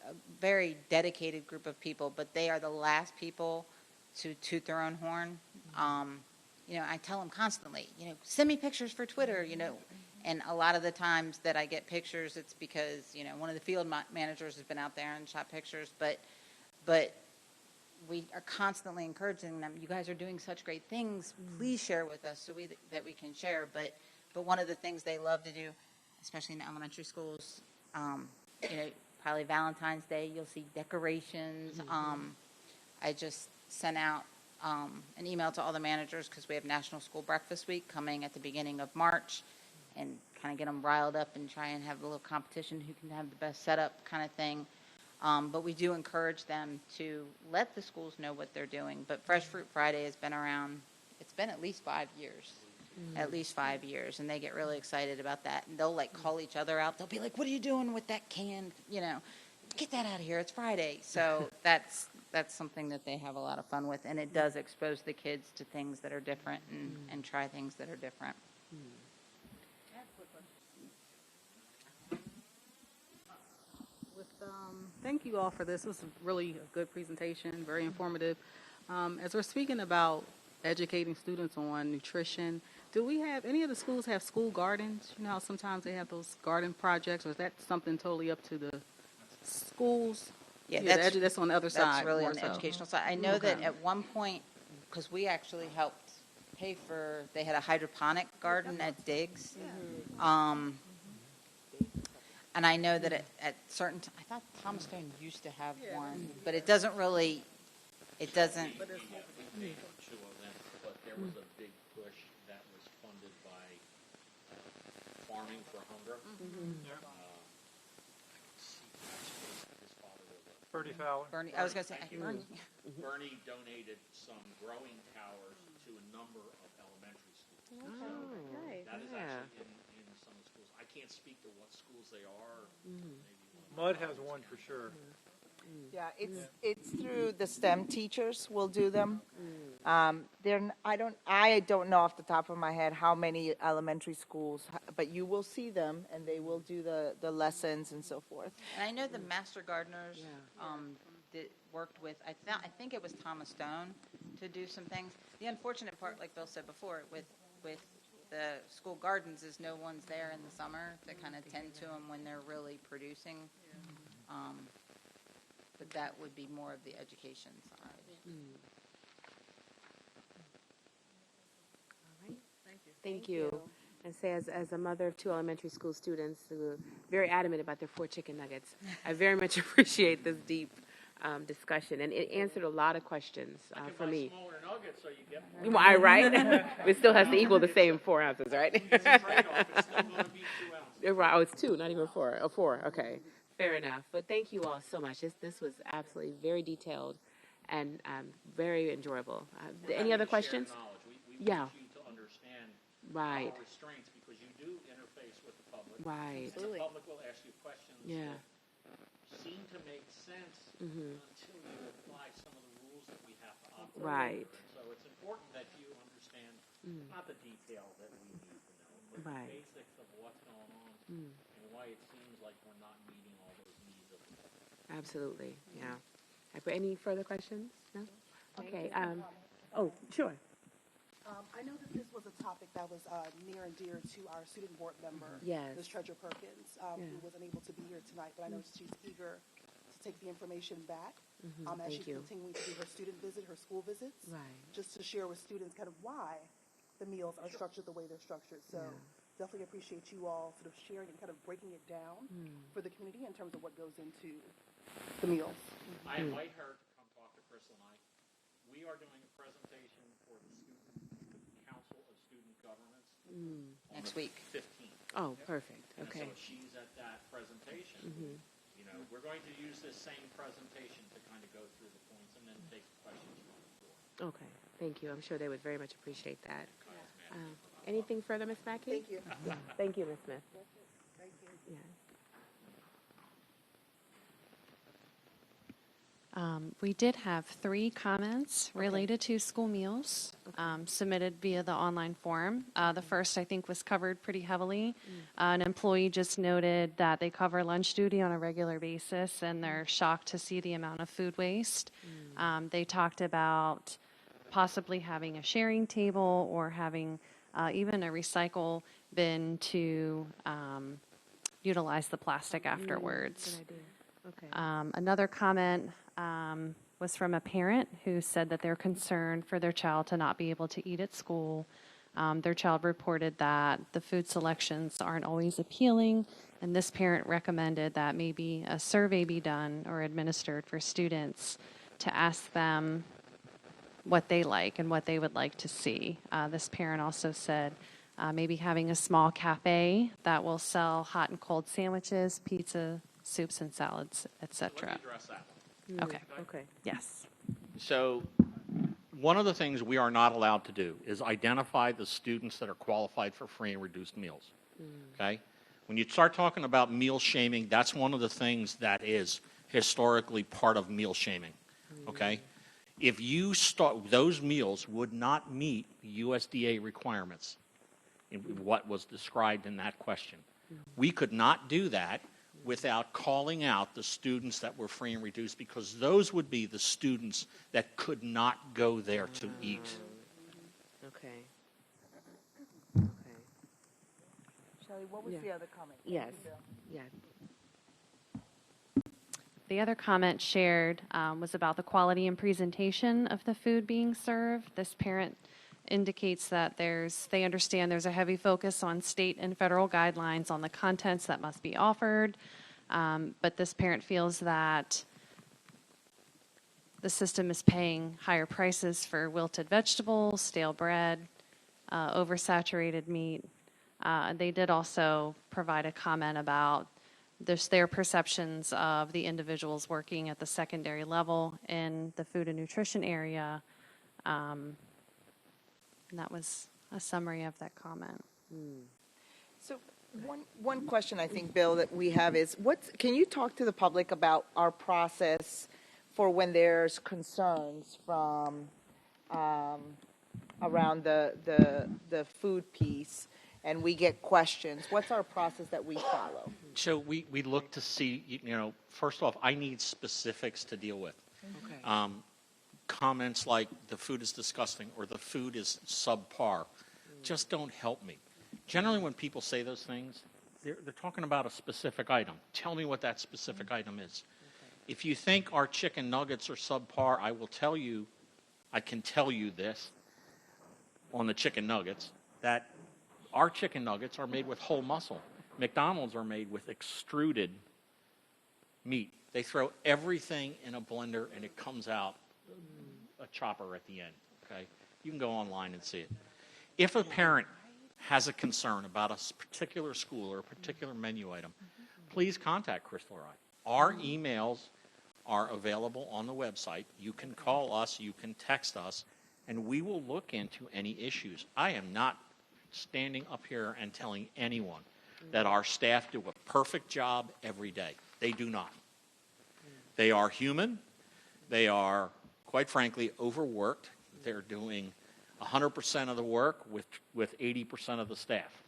Speaker 5: a very dedicated group of people, but they are the last people to toot their own horn. I tell them constantly, send me pictures for Twitter, and a lot of the times that I get pictures, it's because, one of the field managers has been out there and shot pictures, but we are constantly encouraging them. You guys are doing such great things. Please share with us so that we can share. But one of the things they love to do, especially in the elementary schools, probably Valentine's Day, you'll see decorations. I just sent out an email to all the managers because we have National School Breakfast Week coming at the beginning of March, and kind of get them riled up and try and have a little competition who can have the best setup kind of thing. But we do encourage them to let the schools know what they're doing. But Fresh Fruit Friday has been around, it's been at least 5 years. At least 5 years. And they get really excited about that. And they'll call each other out. They'll be like, what are you doing with that can? Get that out of here. It's Friday. So that's something that they have a lot of fun with. And it does expose the kids to things that are different and try things that are different.
Speaker 14: Thank you all for this. This was really a good presentation, very informative. As we're speaking about educating students on nutrition, do we have, any of the schools have school gardens? You know how sometimes they have those garden projects, or is that something totally up to the schools?
Speaker 5: Yeah,
Speaker 14: that's on the other side.
Speaker 5: That's really
Speaker 14: more
Speaker 5: on the
Speaker 14: so.
Speaker 5: educational side. I know that at one point, because we actually helped pay for, they had a hydroponic garden at Diggs. And I know that at certain I thought Thomas Stone used to have one, but it doesn't really, it doesn't.
Speaker 4: But there was a big push that was funded by Farming for Hunger.
Speaker 10: Bernie Fowler.
Speaker 5: Bernie, I was going to say, Bernie.
Speaker 4: Bernie donated some growing towers to a number of elementary schools.
Speaker 1: Nice.
Speaker 4: That is actually in some schools. I can't speak to what schools they are.
Speaker 10: Mud has one for sure.
Speaker 2: Yeah, it's through the STEM teachers will do them. I don't know off the top of my head how many elementary schools, but you will see them, and they will do the lessons and so forth.
Speaker 5: And I know the master gardeners, worked with, I think it was Thomas Stone to do some things. The unfortunate part, like Bill said before, with the school gardens is no one's there in the summer to kind of tend to them when they're really producing. But that would be more of the education side.
Speaker 1: Thank you. And say, as a mother of 2 elementary school students who are very adamant about their 4 chicken nuggets, I very much appreciate this deep discussion, and it answered a lot of questions for me.
Speaker 4: Smaller nuggets, so you get
Speaker 1: Well, I right? It still has to equal the same 4 ounces, right?
Speaker 4: It's a trade-off. It's still going to be 2 ounces.
Speaker 1: Right. Oh, it's 2, not even 4. Oh, 4. Okay, fair enough. But thank you all so much. This was absolutely very detailed and very enjoyable. Any other questions?
Speaker 4: We
Speaker 1: Yeah.
Speaker 4: want you to understand
Speaker 1: Right.
Speaker 4: our restraints because you do interface with the public.
Speaker 1: Right.
Speaker 4: And the public will ask you questions
Speaker 1: Yeah.
Speaker 4: that seem to make sense
Speaker 1: Mhm.
Speaker 4: until you apply some of the rules that we have to operate
Speaker 1: Right.
Speaker 4: under. So it's important that you understand not the detail that we need to know, but
Speaker 1: Right.
Speaker 4: the basics of what's going on and why it seems like we're not meeting all those needs of the public.
Speaker 1: Absolutely. Yeah. Any further questions? No. Okay. Oh, sure.
Speaker 15: I know that this was a topic that was near and dear to our student board member,
Speaker 1: Yes.
Speaker 15: Ms. Treasure Perkins, who wasn't able to be here tonight, but I know she's eager to take the information back as
Speaker 1: Thank
Speaker 15: she's
Speaker 1: you.
Speaker 15: continuing to do her student visit, her school visits,
Speaker 1: Right.
Speaker 15: just to share with students kind of why the meals are structured the way they're structured. So definitely appreciate you all sort of sharing and kind of breaking it down for the community in terms of what goes into the meals.
Speaker 4: I invite her to come talk to Crystal and I. We are doing a presentation for the Council of Student Governments on
Speaker 5: Next
Speaker 4: the
Speaker 5: week.
Speaker 4: 15th.
Speaker 1: Oh, perfect.
Speaker 4: And
Speaker 1: Okay.
Speaker 4: so she's at that presentation. You know, we're going to use this same presentation to kind of go through the points and then take questions from the floor.
Speaker 1: Okay. Thank you. I'm sure they would very much appreciate that. Anything further, Ms. Mackey?
Speaker 15: Thank you.
Speaker 1: Yeah. Thank you, Ms. Smith.
Speaker 15: Thank you.
Speaker 1: Yeah.
Speaker 6: We did have 3 comments related to school meals submitted via the online form. The first, I think, was covered pretty heavily. An employee just noted that they cover lunch duty on a regular basis, and they're shocked to see the amount of food waste. They talked about possibly having a sharing table or having even a recycle bin to utilize the plastic afterwards.
Speaker 1: Good idea. Okay.
Speaker 6: Another comment was from a parent who said that they're concerned for their child to not be able to eat at school. Their child reported that the food selections aren't always appealing, and this parent recommended that maybe a survey be done or administered for students to ask them what they like and what they would like to see. This parent also said maybe having a small cafe that will sell hot and cold sandwiches, pizza, soups and salads,
Speaker 4: Let
Speaker 6: etc.
Speaker 4: me address that.
Speaker 6: Okay.
Speaker 1: Okay.
Speaker 6: Yes.
Speaker 4: So one of the things we are not allowed to do is identify the students that are qualified for free and reduced meals. Okay? When you start talking about meal shaming, that's one of the things that is historically part of meal shaming. Okay? If you start, those meals would not meet USDA requirements in what was described in that question. We could not do that without calling out the students that were free and reduced, because those would be the students that could not go there to eat.
Speaker 1: Okay. Okay.
Speaker 15: Shelley, what was
Speaker 1: Yeah.
Speaker 15: the other comment? Thank
Speaker 1: Yes.
Speaker 15: you, Bill.
Speaker 1: Yeah.
Speaker 6: The other comment shared was about the quality and presentation of the food being served. This parent indicates that they understand there's a heavy focus on state and federal guidelines on the contents that must be offered, but this parent feels that the system is paying higher prices for wilted vegetables, stale bread, oversaturated meat. They did also provide a comment about their perceptions of the individuals working at the secondary level in the food and nutrition area. And that was a summary of that comment.
Speaker 2: So one question I think, Bill, that we have is, can you talk to the public about our process for when there's concerns from around the food piece and we get questions? What's our process that we follow?
Speaker 4: So we look to see, first off, I need specifics to deal with.
Speaker 1: Okay.
Speaker 4: Comments like the food is disgusting or the food is subpar just don't help me. Generally, when people say those things, they're talking about a specific item. Tell me what that specific item is. If you think our chicken nuggets are subpar, I can tell you this on the chicken nuggets, that our chicken nuggets are made with whole muscle. McDonald's are made with extruded meat. They throw everything in a blender and it comes out a chopper at the end, okay? You can go online and see it. If a parent has a concern about a particular school or a particular menu item, please contact Crystal or I. Our emails are available on the website. You can call us, you can text us, and we will look into any issues. I am not standing up here and telling anyone that our staff do a perfect job every day. They do not. They are human. They are, quite frankly, overworked. They're doing 100% of the work with 80% of the staff.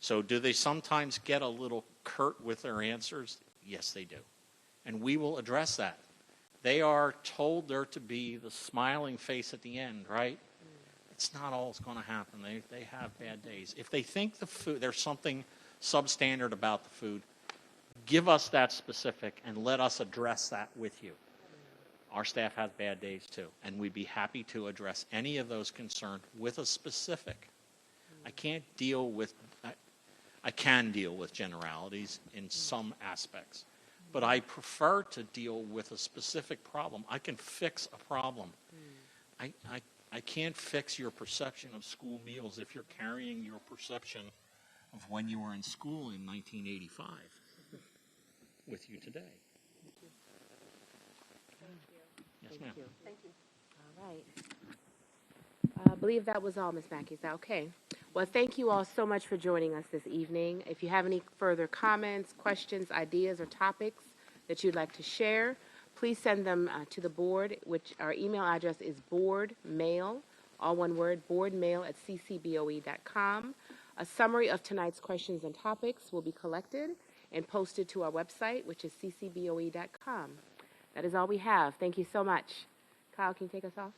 Speaker 4: So do they sometimes get a little curt with their answers? Yes, they do. And we will address that. They are told they're to be the smiling face at the end, right? It's not always going to happen. They have bad days. If they think the food, there's something substandard about the food, give us that specific and let us address that with you. Our staff has bad days too, and we'd be happy to address any of those concerns with a specific. I can deal with generalities in some aspects, but I prefer to deal with a specific problem. I can fix a problem. I can't fix your perception of school meals if you're carrying your perception of when you were in school in 1985 with you today. Yes, ma'am.
Speaker 1: Thank you. All right. I believe that was all, Ms. Mackey. Is that okay? Well, thank you all so much for joining us this evening. If you have any further comments, questions, ideas, or topics that you'd like to share, please send them to the board, which our email address is boardmail, all one word, boardmail@ccboe.com. A summary of tonight's questions and topics will be collected and posted to our website, which is ccboe.com. That is all we have. Thank you so much. Kyle, can you take us off?